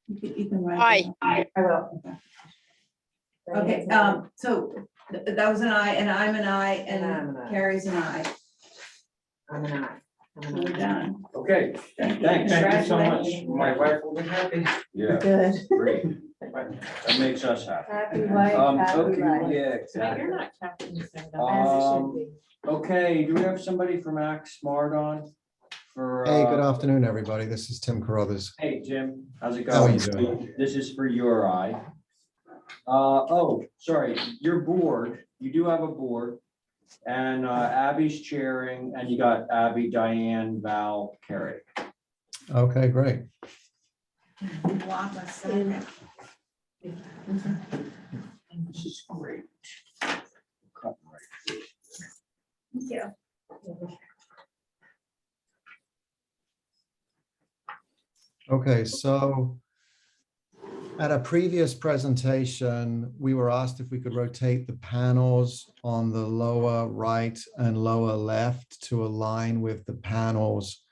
You can write. Aye. I will. Okay, so that was an aye, and I'm an aye, And I'm an and aye. Carrie's an aye. I'm an aye. So we're done. Okay, thanks. Thank you so much. My wife will be happy. Yeah, Good. great. That makes us happy. Happy wife, happy Okay, life. yeah, But exactly. you're not Captain Sarah. As it should Um, be. Okay, do we have somebody from Act Smart on for? Hey, good afternoon, everybody. This is Tim Carruthers. Hey, Jim, how's it How are going? you doing? This is for your eye. Oh, sorry, your board, you do have a board. And Abby's chairing, and you got Abby, Diane, Val, Carrie. Okay, great. Walk a second. This is great. Cut right through. Yeah. Okay, so at a previous presentation, we were asked if we could rotate the panels on the lower right and lower left to align with the panels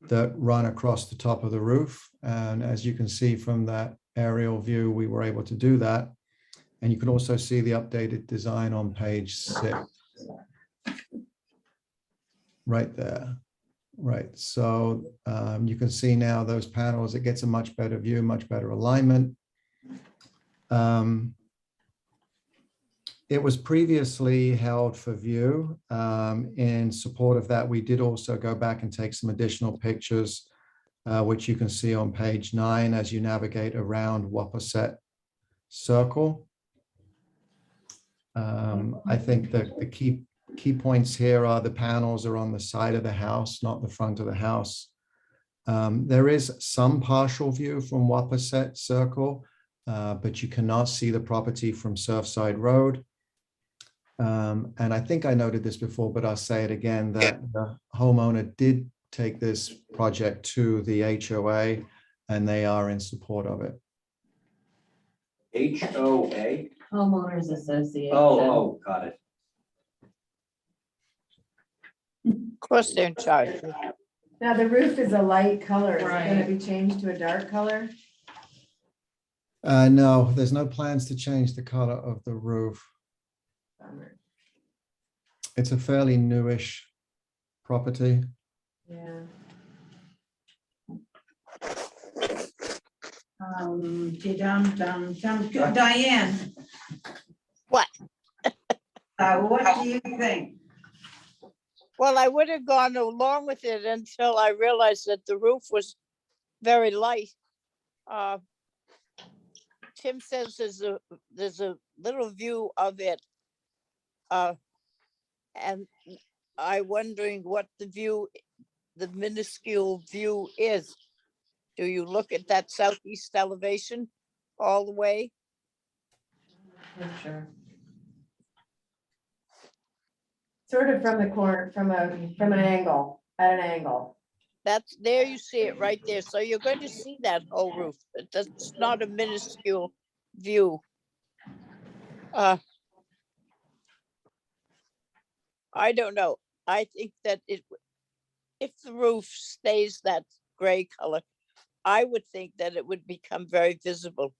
that run across the top of the roof. And as you can see from that aerial view, we were able to do that. And you can also see the updated design on page 6. Right there. Right, so you can see now those panels, it gets a much better view, much better alignment. It was previously held for view. In support of that, we did also go back and take some additional pictures, which you can see on page 9 as you navigate around Wapposet Circle. I think that the key points here are the panels are on the side of the house, not the front of the house. There is some partial view from Wapposet Circle, but you cannot see the property from Surfside Road. And I think I noted this before, but I'll say it again, that the homeowner did take this project to the HOA and they are in support of it. HOA? Homeowners Association. Oh, got it. Of course, they're in charge. Now, the roof is a light color. Is it gonna Right. be changed to a dark color? No, there's no plans to change the color of the roof. It's a fairly newish property. Yeah. Diane. What? What do you think? Well, I would have gone along with it until I realized that the roof was very light. Tim says there's a little view of it. And I'm wondering what the minuscule view is. Do you look at that southeast elevation all the way? Sure. Sort of from the corner, from an angle, at an angle. That's, there you see it right there. So you're going to see that whole roof. That's not a minuscule view. I don't know. I think that if the roof stays that gray color, I would think that it would become very visible.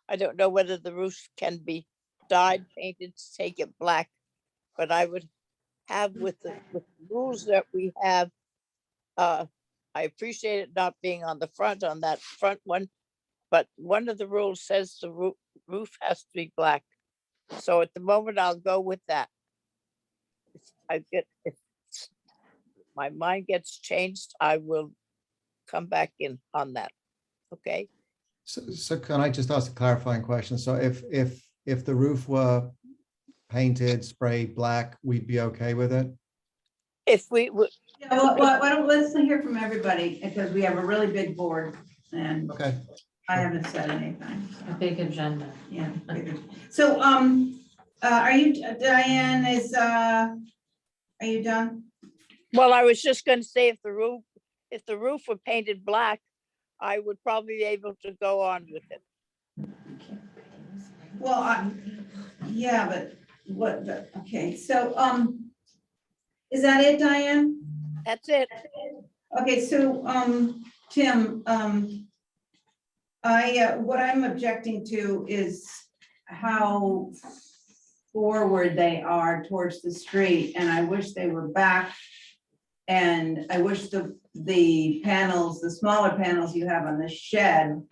I don't know whether the roof can be dyed, painted to take it black, but I would have with the rules that we have. I appreciate it not being on the front, on that front one, but one of the rules says the roof has to be black. So at the moment, I'll go with that. If my mind gets changed, I will come back in on that. Okay. So can I just ask a clarifying question? So if the roof were painted, sprayed black, we'd be okay with it? If we would, Yeah, well, why don't, let's hear from everybody, because we have a really big board, and Okay. I haven't said anything. A big agenda. Yeah. So, are you, Diane, are you done? well, I was just going to say if the roof were painted black, I would probably be able to go on with it. Well, yeah, but okay, so, is that it, Diane? That's it. Okay, so, Tim, what I'm objecting to is how forward they are towards the street, and I wish they were back. And I wish the panels, the smaller panels you have on the shed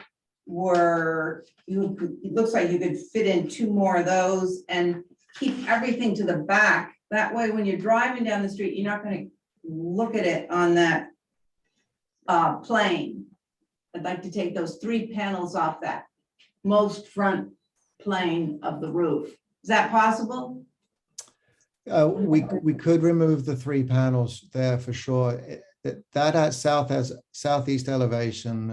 were, it looks like you could fit in 2 more of those and keep everything to the back. That way, when you're driving down the street, you're not gonna look at it on that plane. I'd like to take those 3 panels off that most front plane of the roof. Is that possible? We could remove the 3 panels there for sure. That at southeast elevation,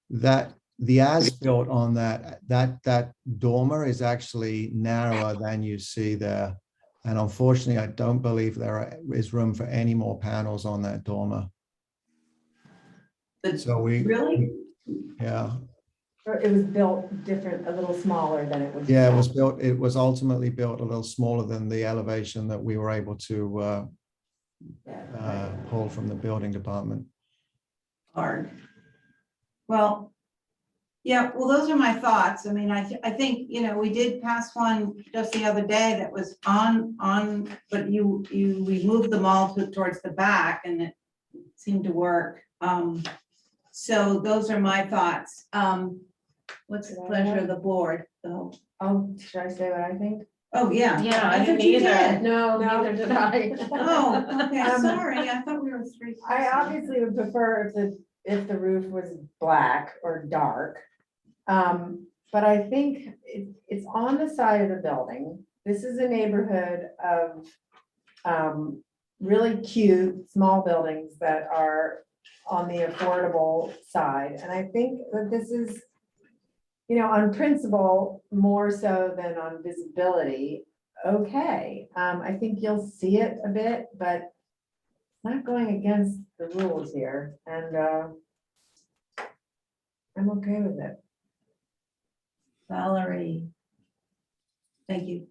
that the as-built on that dormer is actually narrower than you see there. And unfortunately, I don't believe there is room for any more panels on that dormer. So Really? Yeah. It was built different, a little smaller than it was. Yeah, it was ultimately built a little smaller than the elevation that we were able to pull from the building department. Hard. Well, yeah, well, those are my thoughts. I mean, I think, you know, we did pass one just the other day that was on, but you removed them all towards the back, and it seemed to work. So those are my thoughts. What's the pleasure of the board? So, Should I say what I think? oh, yeah. Yeah, I I thought didn't you either. did. No, neither did I. Oh, okay, sorry. I thought we were 3. I obviously would prefer if the roof was black or dark. But I think it's on the side of the building. This is a neighborhood of really cute, small buildings that are on the affordable side. And I think that this is, you know, on principle, more so than on visibility, okay. I think you'll see it a bit, but not going against the rules here, and I'm okay with it. Valerie. Thank you.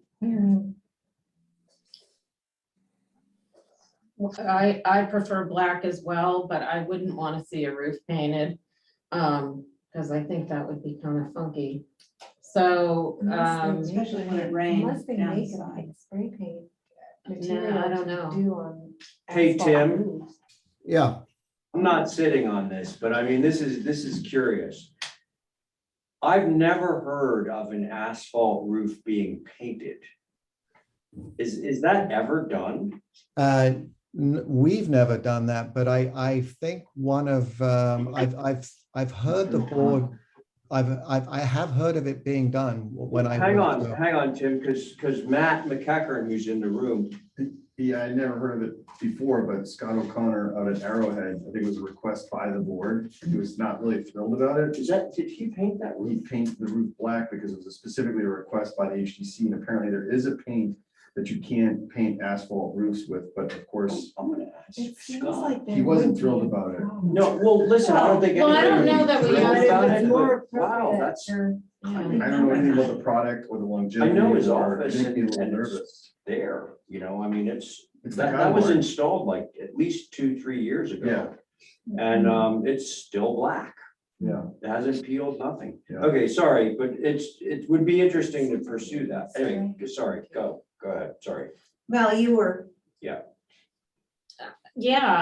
I prefer black as well, but I wouldn't want to see a roof painted, because I think that would be kind of funky. So, Especially when it rains. Unless they down make the it side. like spray paint I material don't to know. do on. Hey, asphalt Tim. roofs. Yeah. I'm not sitting on this, but I mean, this is curious. I've never heard of an asphalt roof being painted. Is that ever done? We've never done that, but I think one of, I've heard the board, I have heard of it being done when I. Hang was, on, Tim, because Matt McEachern, who's in the room, Yeah, I never heard of it before, but Scott O'Connor out at Arrowhead, I think it was a request by the board. He was not really thrilled about it. did he paint that He roof? painted the roof black because it was specifically a request by the HDC, and apparently there is a paint that you can't paint asphalt roofs with, but of course, I'm gonna ask It seems Scott. like there he wasn't would be thrilled a about it. problem. No, well, listen, I don't think Well, I don't anybody know would that be we thrilled have- about It's it, more but wow, appropriate that's, for- Yeah. I don't know anything about the product or the longevity. I know his or office it made me a and little and nervous. it's there, you know, I mean, it's, It's the that was cardboard. installed like at least 2-3 years ago. Yeah. And it's still black. Yeah. It hasn't peeled, nothing. Yeah. Okay, sorry, but it would be interesting to pursue that. Anyway, sorry, go ahead, sorry. Well, you were, Yeah,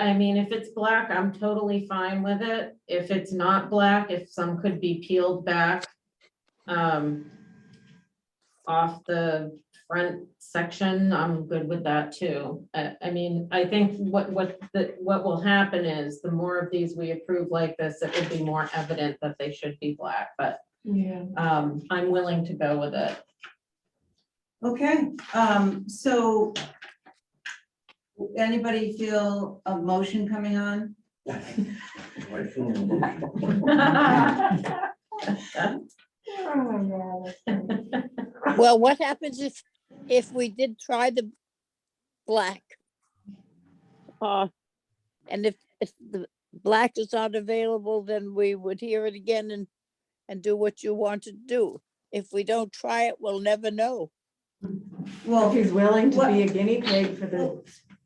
I mean, if it's black, I'm totally fine with it. If it's not black, if some could be peeled back off the front section, I'm good with that too. I mean, I think what will happen is the more of these we approve like this, it would be more evident that they should be black, but Yeah. I'm willing to go with it. okay, so anybody feel a motion coming on? I feel an emotion. Oh my God, that's funny. Well, what happens if we did try the black? And if the black is not available, then we would hear it again and do what you want to do. If we don't try it, we'll never know. Well, If he's willing to what- be a guinea pig for the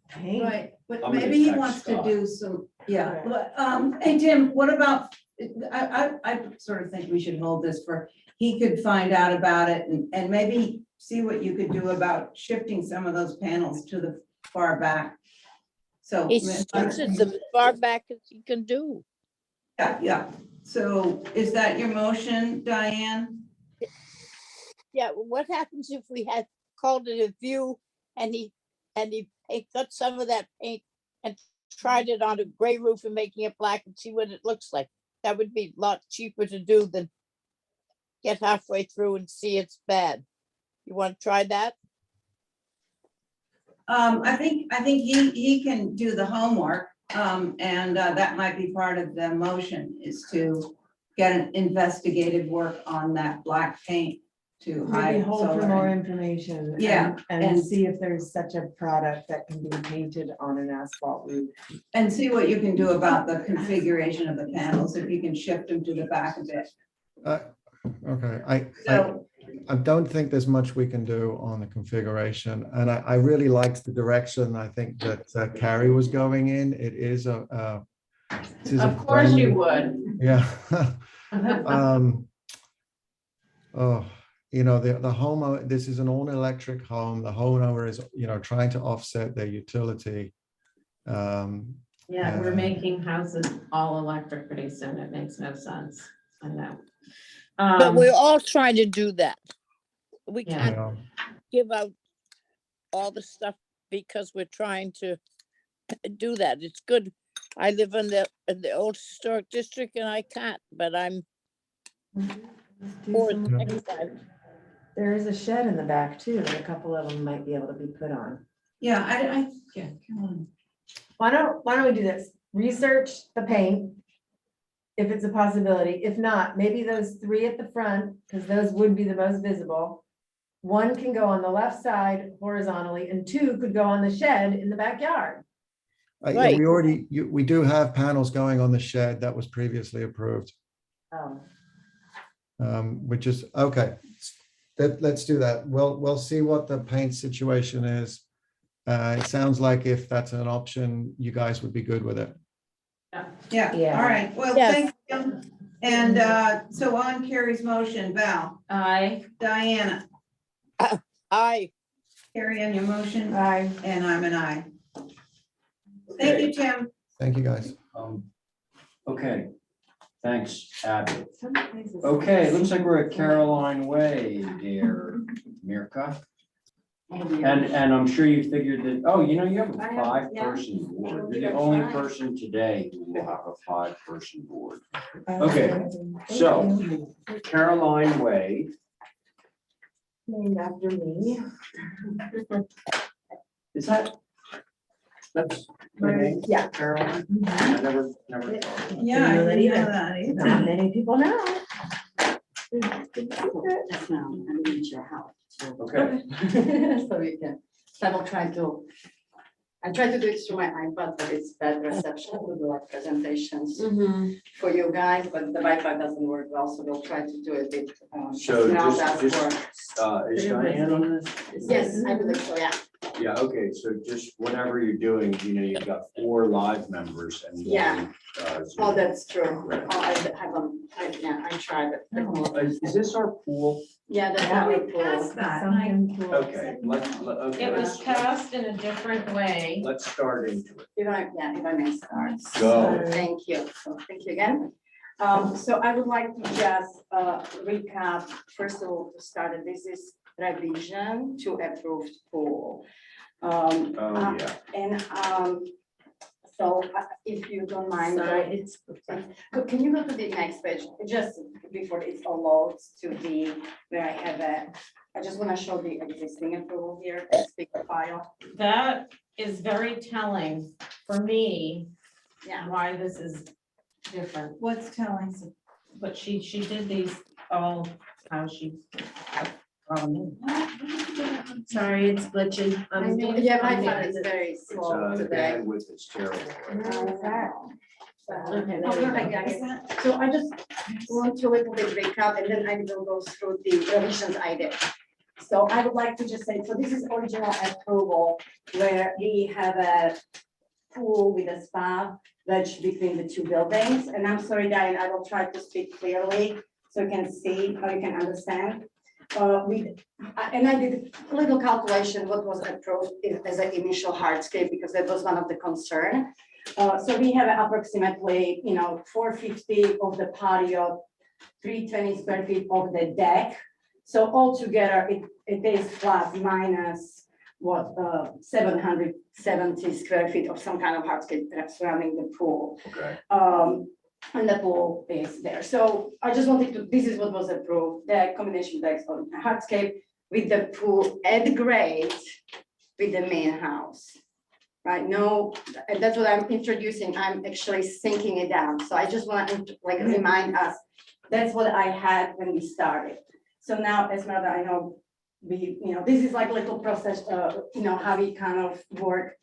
paint. right, but I'm gonna maybe he text wants to Scott. do some, yeah, Okay. but, hey, Tim, what about, I sort of think we should hold this for, he could find out about it and maybe see what you could do about shifting some of those panels to the far back. So. He shifts it as far back as he can do. Yeah, so is that your motion, Diane? Yeah, what happens if we had called it a view and he got some of that paint and tried it on a gray roof and making it black and see what it looks like? That would be a lot cheaper to do than get halfway through and see it's bad. You want to try that? I think he can do the homework, and that might be part of the motion is to get an investigative work on that black paint to Maybe hide. hold for solar. more information. Yeah, And and- see if there's such a product that can be painted on an asphalt roof. And see what you can do about the configuration of the panels, if you can shift them to the back a bit. Okay, So, I don't think there's much we can do on the configuration, and I really liked the direction I think that Carrie was going in. It is a. it is a Of course you friendly- would. Yeah. Oh, you know, the homeowner, this is an all-electric home. The homeowner is, you know, trying to offset their utility. Yeah, we're making houses all electric pretty soon. It makes no sense. I know. But we're all trying to do that. We Yeah. can't know, give out all the stuff because we're trying to do that. It's good. I live in the old historic district and I can't, but I'm Let's do for some- the next time. There is a shed in the back too, that a couple of them might be able to be put on. yeah, yeah, come on. Why don't we do this? Research the paint. If it's a possibility. If not, maybe those 3 at the front, because those would be the most visible. 1 can go on the left side horizontally and 2 could go on the shed in the backyard. yeah, Right. we do have panels going on the shed that was previously approved, Oh, which is, okay. Let's do that. We'll see what the paint situation is. It sounds like if that's an option, you guys would be good with it. Yeah, Yeah. all right, well, Yes. thank you. And so on Carrie's motion, Val, Diana, Carrie on your motion, aye. and I'm an aye. Thank you, Tim. Thank you, guys. Okay. Thanks, Abby. Some places- Okay, looks like we're at Caroline Way, dear Mirka. And I'm sure you figured that, oh, you know, you have a I have- five-person board. You're the only person today who will have a five-person board. Uh, Okay, thank so- you. Caroline Way, Named after me. is that? That's my name, Yeah. Caroline? I never thought. Yeah, I know that didn't know either. that either. Not many people know. Just now, I'm in your house. Okay, So we can, so I will try to, I try to do it through my iPad, but it's bad reception to do like presentations for you guys, but the Wi-Fi doesn't work well, so we'll try to do it with. so now just, that works. is Diane on this? Yes, I believe so, yeah. Yeah, okay, so just whatever you're doing, you know, you've got 4 live members and Yeah. one. Zoom. Oh, that's true. Right. Oh, I haven't, yeah, I tried it. Is this our pool? Yeah, that's Yeah, how we we passed pull. that. Something cool. Okay, okay, It was let's, passed in a different way. let's start into it. If I may start. Go. Thank you. So thank you again. So I would like to just recap, first of all, to start, this is revision to approved pool. Oh, yeah. And so if you don't mind. Sorry, it's. Can you go to the next page, just before it all loads to the, where I have a, I just want to show the existing approval here, this big file. That is very telling for me Yeah. why this is different. What's telling? But she did these all, how she. Sorry, it's glitching. Yeah, my phone is very It's, slow the today. bandwidth is terrible. Okay, so I just want to little bit recap and then I will go through the revisions I did. So I would like to just say, so this is original approval where we have a pool with a spa wedged between the two buildings. And I'm sorry, Diane, I will try to speak clearly so you can see, or you can understand. And I did a little calculation what was approved as an initial hardscape because that was one of the concern. So we have approximately, 450 of the patio, 320 square feet of the deck. So altogether, it is plus minus 770 square feet of some kind of hardscape surrounding the pool. Okay. And the pool is there. So I just wanted to, this is what was approved, the combination decks on hardscape with the pool at grade with the main house. Right, no, and that's what I'm introducing. I'm actually sinking it down. So I just want to remind us, that's what I had when we started. So now, Esmeralda, I know this is like a little process, how we kind of work.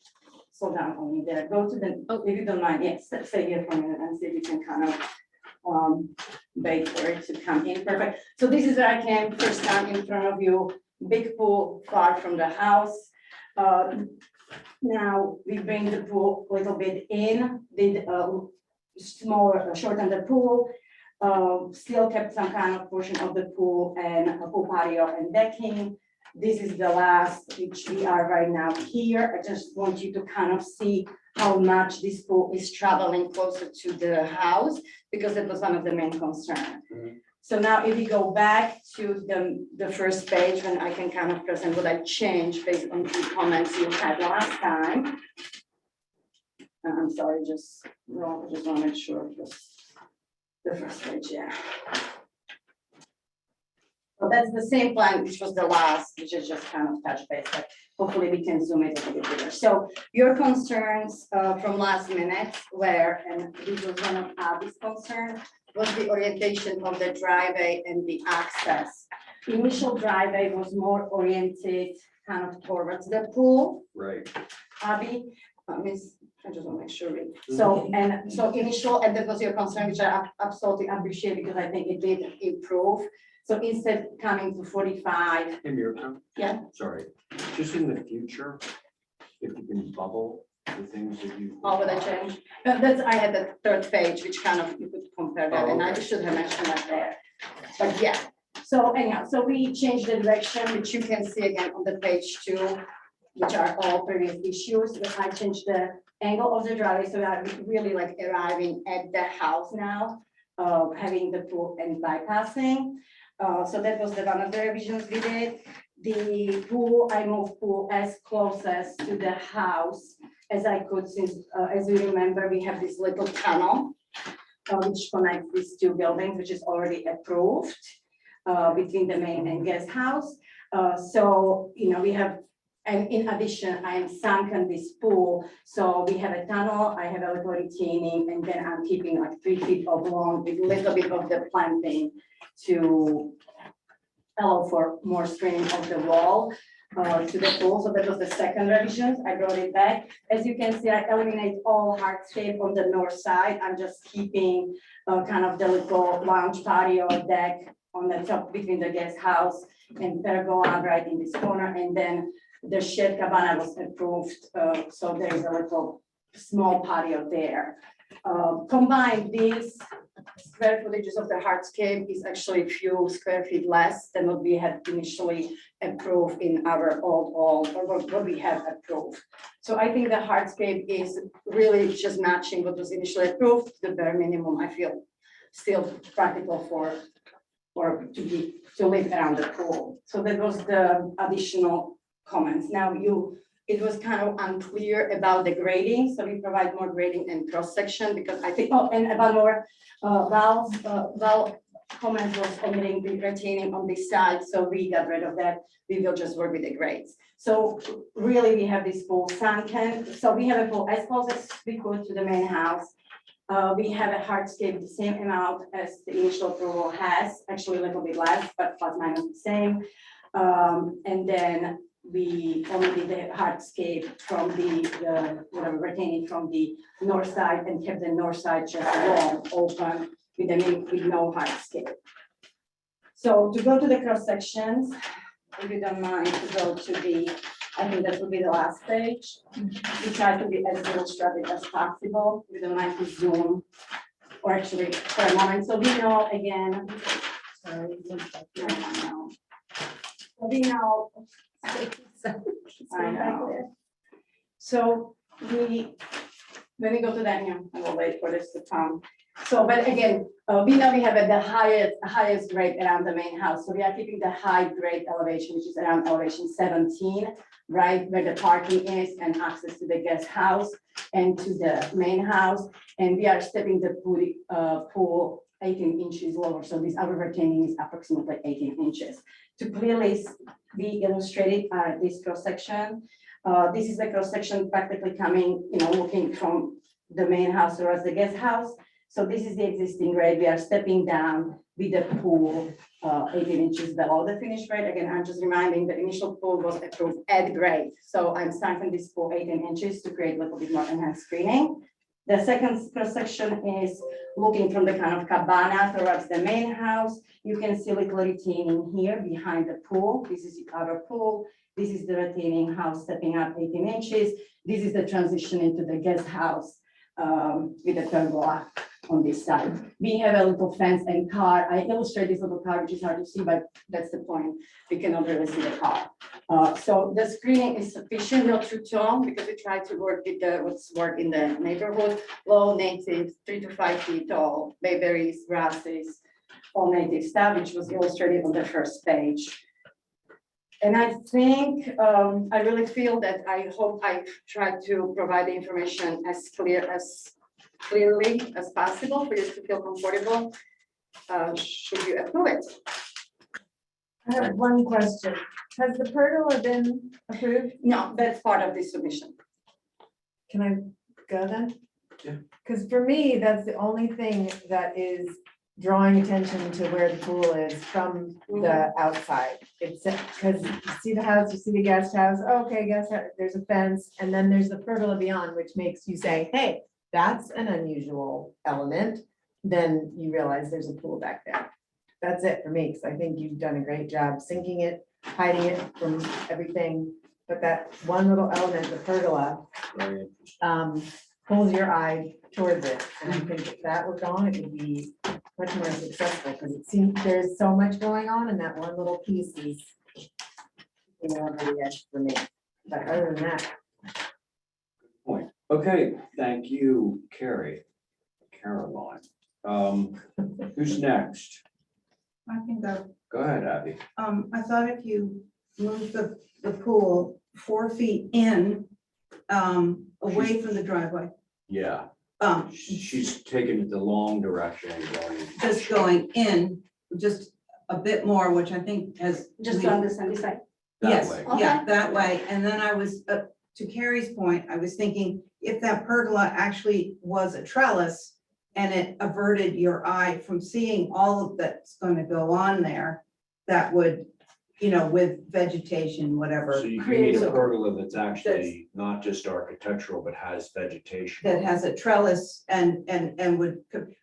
Slow down on me there. Go to the, if you don't mind, yes, stay here for a minute and see if you can kind of wait for it to come in. Perfect. So this is where I came first time in front of you. Big pool far from the house. Now we bring the pool a little bit in, did smaller, shorten the pool, still kept some kind of portion of the pool and a pool patio and decking. This is the last, which we are right now here. I just want you to kind of see how much this pool is traveling closer to the house because it was one of the main concerns. So now if we go back to the first page, when I can kind of present what I changed based on the comments you had last time. I'm sorry, just want to make sure it was the first page, yeah. Well, that's the same plan, which was the last, which is just kind of touch base, but hopefully we can zoom it a little bit bigger. So your concerns from last minute were, and this was one of Abby's concerns, was the orientation of the driveway and the access. The initial driveway was more oriented kind of towards the pool. Right. Abby, Miss, I just want to make sure. So initial, and that was your concern, which I absolutely appreciate because I think it did improve. So instead coming to 45. Hey, Mirka. Yeah. Sorry, just in the future, if you can bubble the things that you. Oh, would I change? That's, I had the third page, which kind of, you could compare that, and I should have mentioned that there. But yeah, so anyhow, so we changed the direction, which you can see again on the page 2, which are all previous issues. I changed the angle of the driveway, so I'm really like arriving at the house now. having the pool and bypassing. So that was the one of the revisions we did. The pool, I moved pool as close as to the house as I could, since, as you remember, we have this little tunnel which connects these two buildings, which is already approved between the main and guest house. So, you know, we have, and in addition, I am sunken this pool. So we have a tunnel, I have a little retaining, and then I'm keeping like 3 feet of lawn with a little bit of the planting to allow for more screening of the wall to the pool. So that was the second revision. I brought it back. As you can see, I eliminate all hardscape on the north side. I'm just keeping kind of the little lounge patio deck on the top between the guest house and pergola right in this corner. And then the shed cabana was approved. So there is a little small patio there. Combined, these square footages of the hardscape is actually a few square feet less than what we had initially approved in our old, or what we have approved. So I think the hardscape is really just matching what was initially approved, the bare minimum, I feel still practical for to live around the pool. So that was the additional comments. Now it was kind of unclear about the grading, so we provide more grading and cross section, because I think, oh, and about more Val's comment was omitting the retaining on this side, so we got rid of that. We will just work with the grades. So really, we have this pool sunken. So we have a pool as close as we could to the main house. We have a hardscape the same amount as the initial approval has, actually a little bit less, but plus minus the same. And then we only did the hardscape from the whatever retaining from the north side, and kept the north side just long open with no hardscape. So to go to the cross sections, if you don't mind to go to the, I think that would be the last page. We try to be as illustrative as possible. We don't like to zoom, or actually for a moment. So we know again, sorry, so we know. I know. So when we go to that, I will wait for this to come. So, but again, we know we have the highest grade around the main house. So we are keeping the high grade elevation, which is around elevation 17, right where the parking is and access to the guest house and to the main house. And we are stepping the pool 18 inches lower. So this outer retaining is approximately 18 inches. To clearly be illustrated, this cross section. This is the cross section practically coming, looking from the main house towards the guest house. So this is the existing grade. We are stepping down with the pool 18 inches below the finished grade. Again, I'm just reminding the initial pool was approved at grade. So I'm starting this pool 18 inches to create a little bit more enhanced screening. The second cross section is looking from the kind of cabana towards the main house. You can see little retaining here behind the pool. This is the outer pool. This is the retaining house stepping up 18 inches. This is the transition into the guest house with the pergola on this side. We have a little fence and car. I illustrate this little car, which is hard to see, but that's the point. We cannot really see the car. So the screening is sufficient, not too tall, because we try to work with what's work in the neighborhood. Low natives, 3 to 5 feet tall, bayberries, grasses, all native stuff, which was illustrated on the first page. And I think, I really feel that I hope I tried to provide the information as clearly as possible for you to feel comfortable. Should you approve it? I have one question. Has the pergola been approved? No, that's part of the submission. Can I go then? Yeah. Because for me, that's the only thing that is drawing attention to where the pool is from the outside. It's because you see the house, you see the guest house, okay, guest house, there's a fence, and then there's the pergola beyond, which makes you say, hey, that's an unusual element. Then you realize there's a pool back there. That's it for me, because I think you've done a great job sinking it, hiding it from everything. But that one little element, the pergola, pulls your eye towards it. And I think if that were gone, it would be much more successful, because it seems there's so much going on, and that one little piece is, over the edge for me. But other than that, Point. Okay, thank you, Caroline. Who's next? I can go. Go ahead, Abby. I thought if you move the pool 4 feet in, away from the driveway, Yeah, um, she's taking it the long direction and going. just going in, just a bit more, which I think has. Just to understand this side. That Yes, way. yeah, that way. And then I was, to Carrie's point, I was thinking if that pergola actually was a trellis and it averted your eye from seeing all of that's going to go on there, that would, you know, with vegetation, whatever. So you need a pergola that's actually not just architectural, but has vegetation. That has a trellis and would,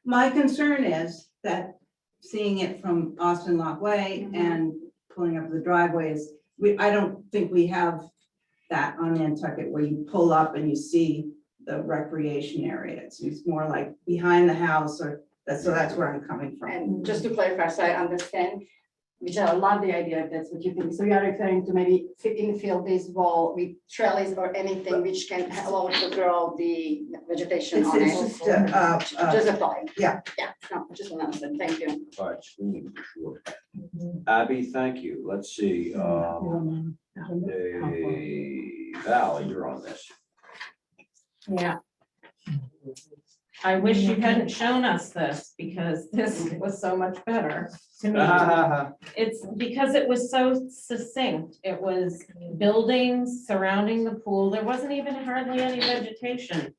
my concern is that seeing it from Austin Lock Way and pulling up the driveways, I don't think we have that on Nantucket where you pull up and you see the recreation area. It's more like behind the house or so that's where I'm coming from. And just to clarify, so I understand, which I love the idea if that's what you think. So you are referring to maybe infill this wall with trellis or anything which can allow to grow the vegetation on It's it. just, Just apply. yeah. Yeah, no, I just want to understand. Thank you. All right, screening for sure. Abby, thank you. Let's see. Val, you're on this. Yeah. I wish you hadn't shown us this because this was so much better to me. It's because it was so succinct. It was buildings surrounding the pool. There wasn't even hardly any vegetation.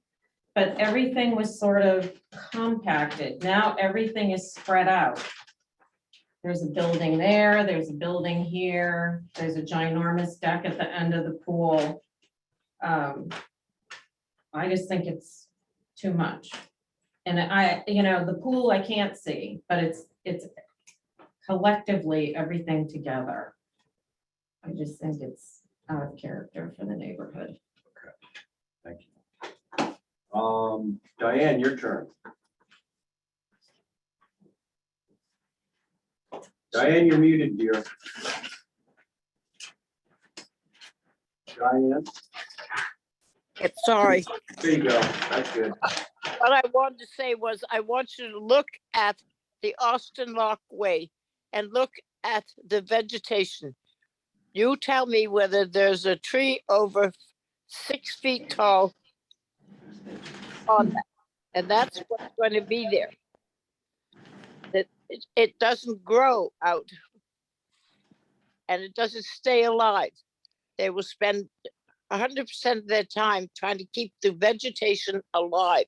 But everything was sort of compacted. Now everything is spread out. There's a building there, there's a building here, there's a ginormous deck at the end of the pool. I just think it's too much. And the pool I can't see, but it's collectively everything together. I just think it's out of character for the neighborhood. Thank you. Diane, your turn. Diane, you're muted, dear. Diane, Sorry. there you go. That's good. What I wanted to say was I want you to look at the Austin Lock Way and look at the vegetation. You tell me whether there's a tree over 6 feet tall on that. And that's what's going to be there. That it doesn't grow out and it doesn't stay alive. They will spend 100% of their time trying to keep the vegetation alive.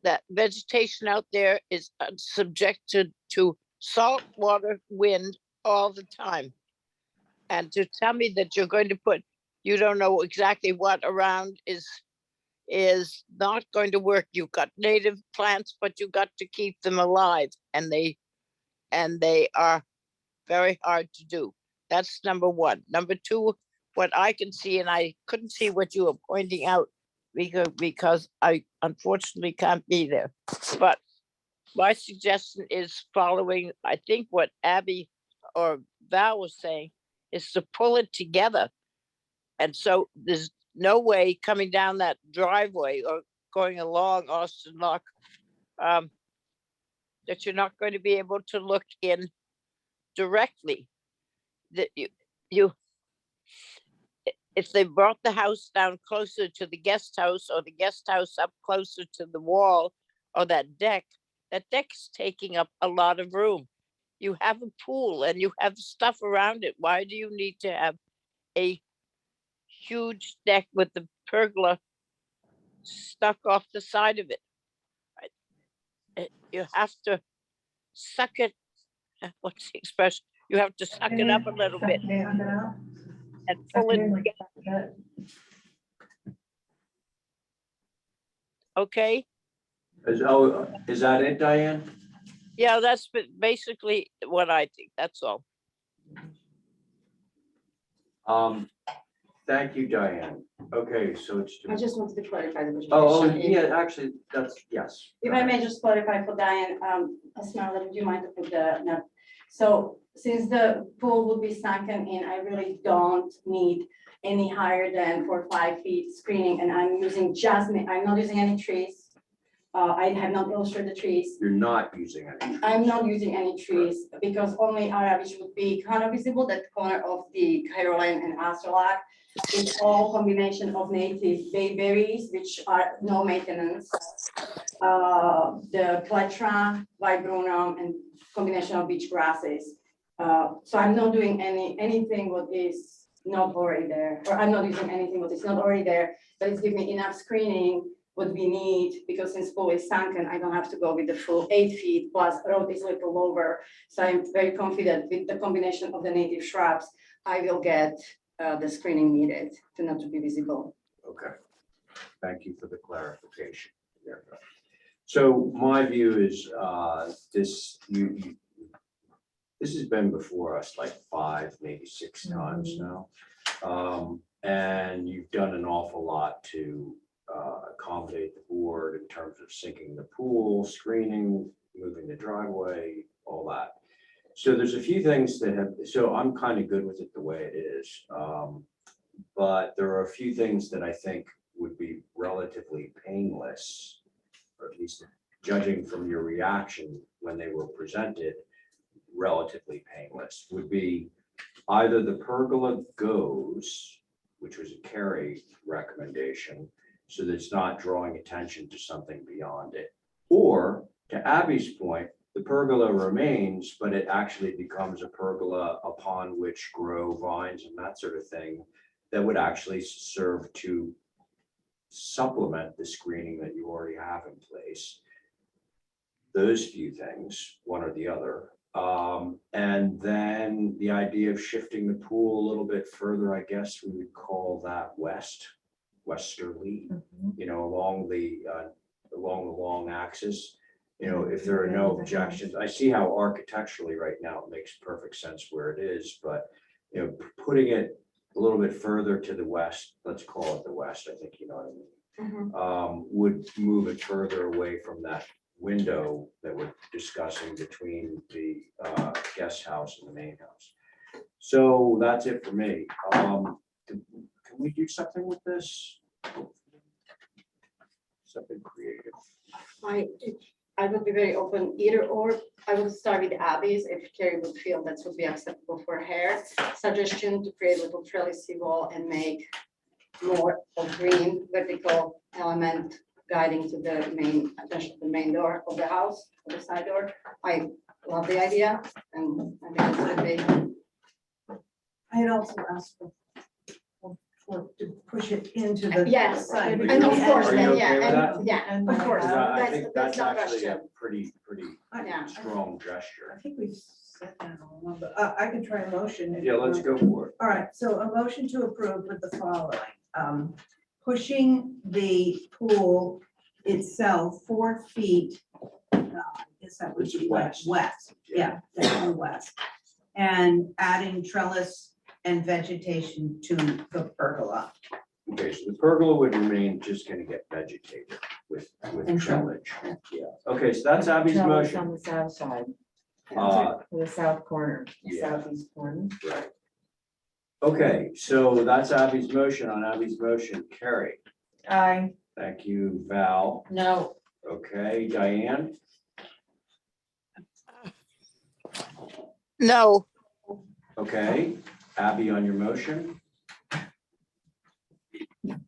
That vegetation out there is subjected to salt water, wind all the time. And to tell me that you're going to put, you don't know exactly what around is not going to work. You've got native plants, but you got to keep them alive, and they are very hard to do. That's number one. Number two, what I can see, and I couldn't see what you were pointing out because I unfortunately can't be there. But my suggestion is following, I think what Abby or Val was saying, is to pull it together. And so there's no way coming down that driveway or going along Austin Lock that you're not going to be able to look in directly. That you if they brought the house down closer to the guest house or the guest house up closer to the wall or that deck is taking up a lot of room. You have a pool and you have stuff around it. Why do you need to have a huge deck with the pergola stuck off the side of it? You have to suck it. What's the expression? You have to suck it up a little bit and pull it together. Okay. Is that it, Diane? Yeah, that's basically what I think. That's all. Thank you, Diane. Okay, so it's. I just wanted to clarify the vegetation. Oh, If- yeah, actually, yes. If I may just clarify for Diane, Esmeralda, would you mind to put the note? So since the pool will be sunken in, I really don't need any higher than 4 or 5 feet screening, and I'm using I'm not using any trees. I have not illustrated the trees. You're not using any. I'm not using any trees because only area which would be kind of visible, that corner of the Caroline and Astrolac. It's all combination of native bayberries, which are no maintenance. The Cletra, viburnum, and combination of beach grasses. So I'm not doing anything what is not already there, or I'm not using anything what is not already there, but it's giving me enough screening what we need, because since pool is sunken, I don't have to go with the full 8 feet, plus road is a little lower. So I'm very confident with the combination of the native shrubs, I will get the screening needed to not to be visible. Okay. Thank you for the clarification. There you go. So my view is this has been before us like 5, maybe 6 times now. And you've done an awful lot to accommodate the board in terms of sinking the pool, screening, moving the driveway, all that. So there's a few things that have, so I'm kind of good with it the way it is. But there are a few things that I think would be relatively painless, or at least judging from your reaction when they were presented, relatively painless, would be either the pergola goes, which was a Carrie recommendation, so that it's not drawing attention to something beyond it. Or to Abby's point, the pergola remains, but it actually becomes a pergola upon which grow vines and that sort of thing that would actually serve to supplement the screening that you already have in place. Those few things, one or the other. And then the idea of shifting the pool a little bit further, I guess we would call that westerly, you know, along the long axis. You know, if there are no objections, I see how architecturally right now it makes perfect sense where it is, but you know, putting it a little bit further to the west, let's call it the west, I think you know what I mean, would move it further away from that window that we're discussing between the guest house and the main house. So that's it for me. Can we do something with this? Something creative. I would be very open either or. I would start with Abby's if Carrie would feel that would be acceptable for her. Suggestion to create a little trellisy wall and make more of green vertical element guiding to the main door of the house, or the side door. I love the idea, and I think it would be. I had also asked to push it into the Yes, side. and of course, Are you then, okay yeah, with and that? yeah, And of course. I think that's no actually a question. pretty Yeah. strong I gesture. think we've said that all along, but I can try a motion. if Yeah, you let's want. go for it. All right, so a motion to approve with the following. Pushing the pool itself 4 feet. Is that what It's you west. West, yeah, definitely west. And adding trellis and vegetation to the pergola. Okay, so the pergola would remain just gonna get vegetated with And trellis. Yeah, okay, so that's Abby's Trellis on motion. the south side, Uh, the south corner, the Yeah. southeast corner. Right. Okay, so that's Abby's motion. On Abby's motion, Carrie. Aye. Thank you, Val. No, Okay, Diane, No, okay, Abby on your motion.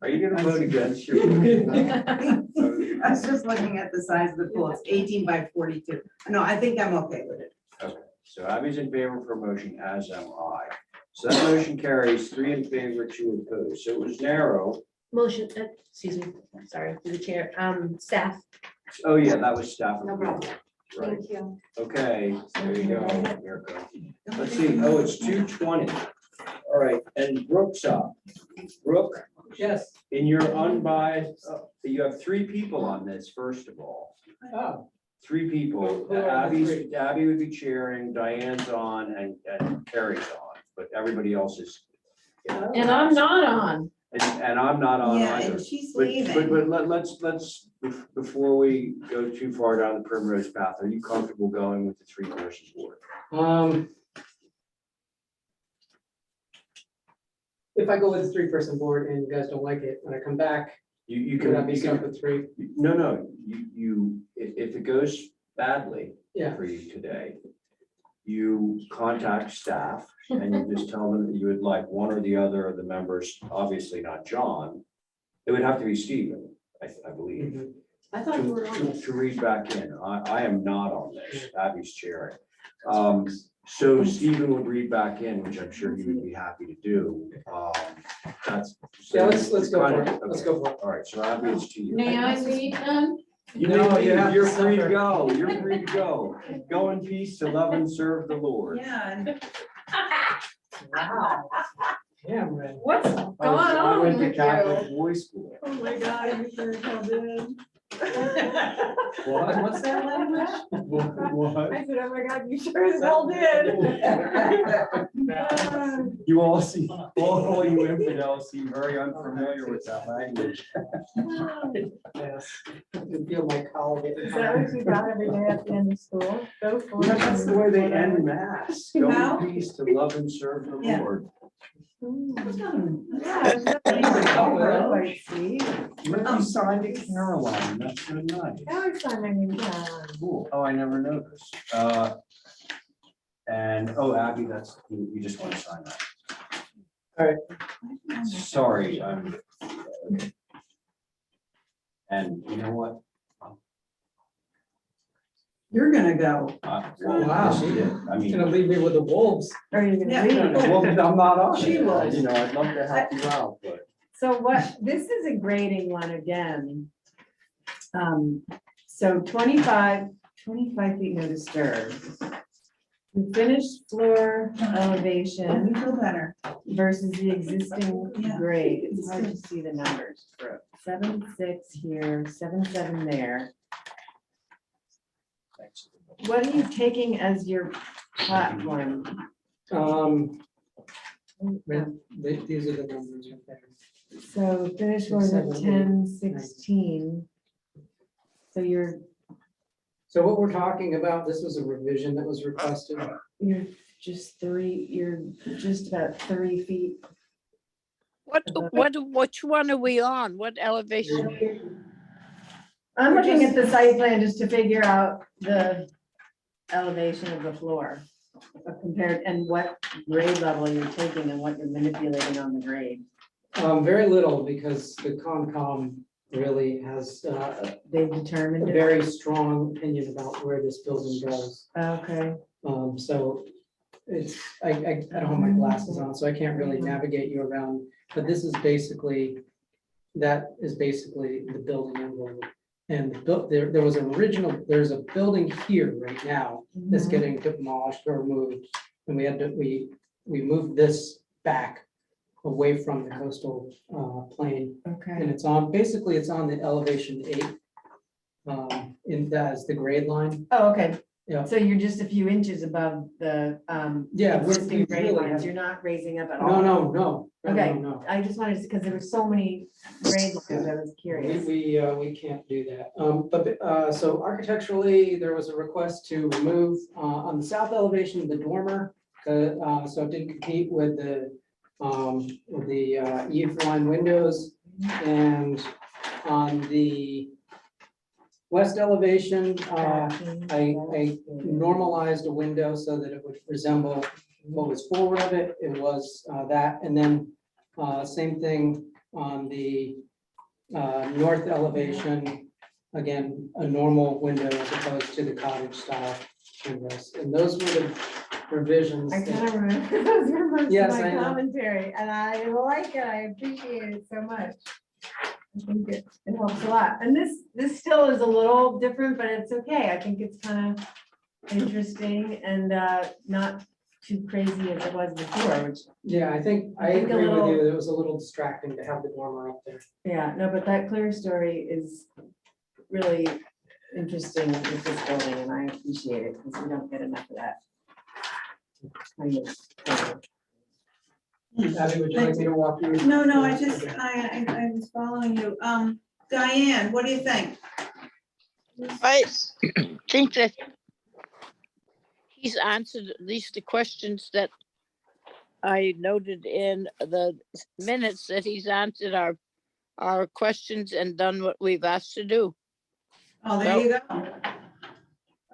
Are you gonna vote against your? I was just looking at the size of the pool, it's 18 by 42. No, I think I'm okay with it. Okay, so Abby's in favor for motion, as am I. So that motion carries 3 in favor, 2 opposed. So it was narrow. Motion, excuse me, sorry, through the chair, staff. Oh, yeah, that was staff. No problem. Right, Thank you. okay, there you go, Mirko. Let's see, oh, it's 2:20. All right, and Brooke's up. Brooke, Yes. in your unbiased, you have 3 people on this, first of all. Oh. 3 people. Who are the Abby would be chairing, Diane's on, and Carrie's on, but everybody else is. and I'm not on. And I'm not on Yeah, either. and she's But leaving. let's, before we go too far down the primrose path, are you comfortable going with the 3-person board? If I go with the 3-person board and you guys don't like it, when I come back, You Could that can, be you stuck can, with three? no, if it goes badly Yeah. for you today, you contact staff and you just tell them that you would like one or the other of the members, obviously not John. It would have to be Stephen, I believe, Mhm. I thought you were on to this. read back in. I am not on this. Abby's chairing. So Stephen would read back in, which I'm sure he would be happy to do. That's. Yeah, let's go for it. Okay. Let's go for it. All right, so Abby, it's to you. May I read them? You No, may you leave. have to You're free to suffer. go. You're free to go. Go in peace to love and serve the Lord. Yeah, and Wow. Yeah, I'm ready. What's I going went on to with Catholic you? boys school. Oh my God, you could have held in. What? What's that language? What? I said, oh my God, you sure as hell did. You all you infidels seem very unfamiliar with that language. Yes. I can feel my collar getting Is that what you got every day at the end of school? Go for it. Yeah, that's the way they end mass. Go How? in peace to love and serve the Yeah. Lord. Yeah, there's nothing quite sweet. You signed to Caroline. That's so nice. Now it's time I mean, yeah. Cool. Oh, I never noticed. And, Abby, that's, you just want to sign that. All right. Sorry, and you know what? you're gonna go. Well, Wow. yes, you did. I You're gonna mean. leave me with the wolves. Are you gonna Yeah. read it? Well, I'm not on She it. was. You know, I'd love to help you out, but. So what, this is a grading one again. So 25 feet no disturb. The finished floor You elevation feel better. versus the existing Yeah. grade. It's hard to see the numbers. 7.6 here, 7.7 there. What are you taking as your platform? These are the numbers right there. So finish was at 7, 8, 10, 16. So you're So what we're talking about, this was a revision that was requested. you're just about 3 feet. Which one are we on? What elevation? I'm looking at the site plan just to figure out the elevation of the floor compared and what grade level you're taking and what you're manipulating on the grade. Very little because the Concom really has They've a determined it. very strong opinion about where this building goes. Okay, So it's, I don't have my glasses on, so I can't really navigate you around, but this is basically, that is basically the building envelope. And there was an original, there's a building here right now that's getting demolished or moved. And we moved this back away from the coastal plain. okay. And it's on, basically it's on the elevation 8. In that is the grade line. Oh, okay. Yeah. So you're just a few inches above the Yeah, we existing grade really lines. have- You're not raising up at all. No. Okay. No. I just wanted to, because there were so many grade lines, I was curious. We can't do that. So architecturally, there was a request to remove on the south elevation, the dormer. So it didn't compete with the eave line windows. And on the west elevation, I normalized a window so that it would resemble what was forward of it. It was that, and then same thing on the north elevation. Again, a normal window as opposed to the cottage style windows. And those were the revisions. I that- kind of remember those were most of Yes, my I know. commentary, and I like it, I appreciate it so much. I think it helps a lot, and this still is a little different, but it's okay, I think it's kind of interesting and not too crazy as it was before, which, Yeah, I think I think a agree with little- you. It was a little distracting to have the dormer up there. yeah, no, but that clear story is really interesting with this building, and I appreciate it, because we don't get enough of that. kind of. Abby, would you like me to walk you? No, I was following you. Diane, what do you think? I think that he's answered at least the questions that I noted in the minutes, that he's answered our our questions and done what we've asked to do. Oh, there you go.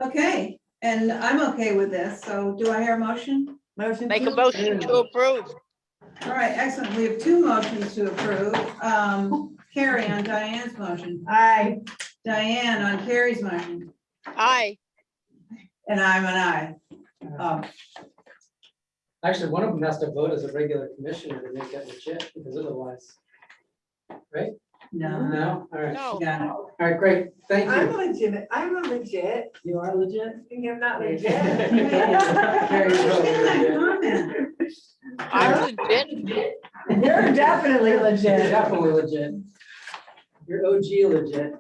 Okay, and I'm okay with this, so do I hear a motion? Motion. Make a to motion to approve. All right, excellent. We have two motions to approve. Carrie on Diane's motion, Aye. Diane on Carrie's motion, Aye. and I'm an aye. Actually, one of them has to vote as a regular commissioner to make it legit, because otherwise. Right? No, No, all right, No. got it. all right, great, thank I'm you. legit. I'm a legit. You are legit? I'm not Carrie, legit. you're really legit. I'm legit. You're definitely You're legit. definitely legit. You're OG legit.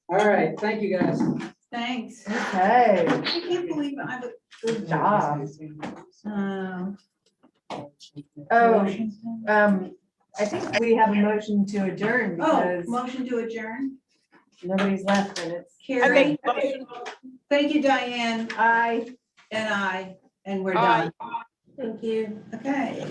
All right, thank you, guys. Thanks. Okay, I can't believe I would. good job. Uh, Oh, I think we have a motion to adjourn Oh, because motion to adjourn. nobody's left and it's. I Carrie, make a motion. thank you, Diane, Aye. and we're Aye. done. Thank you. Okay.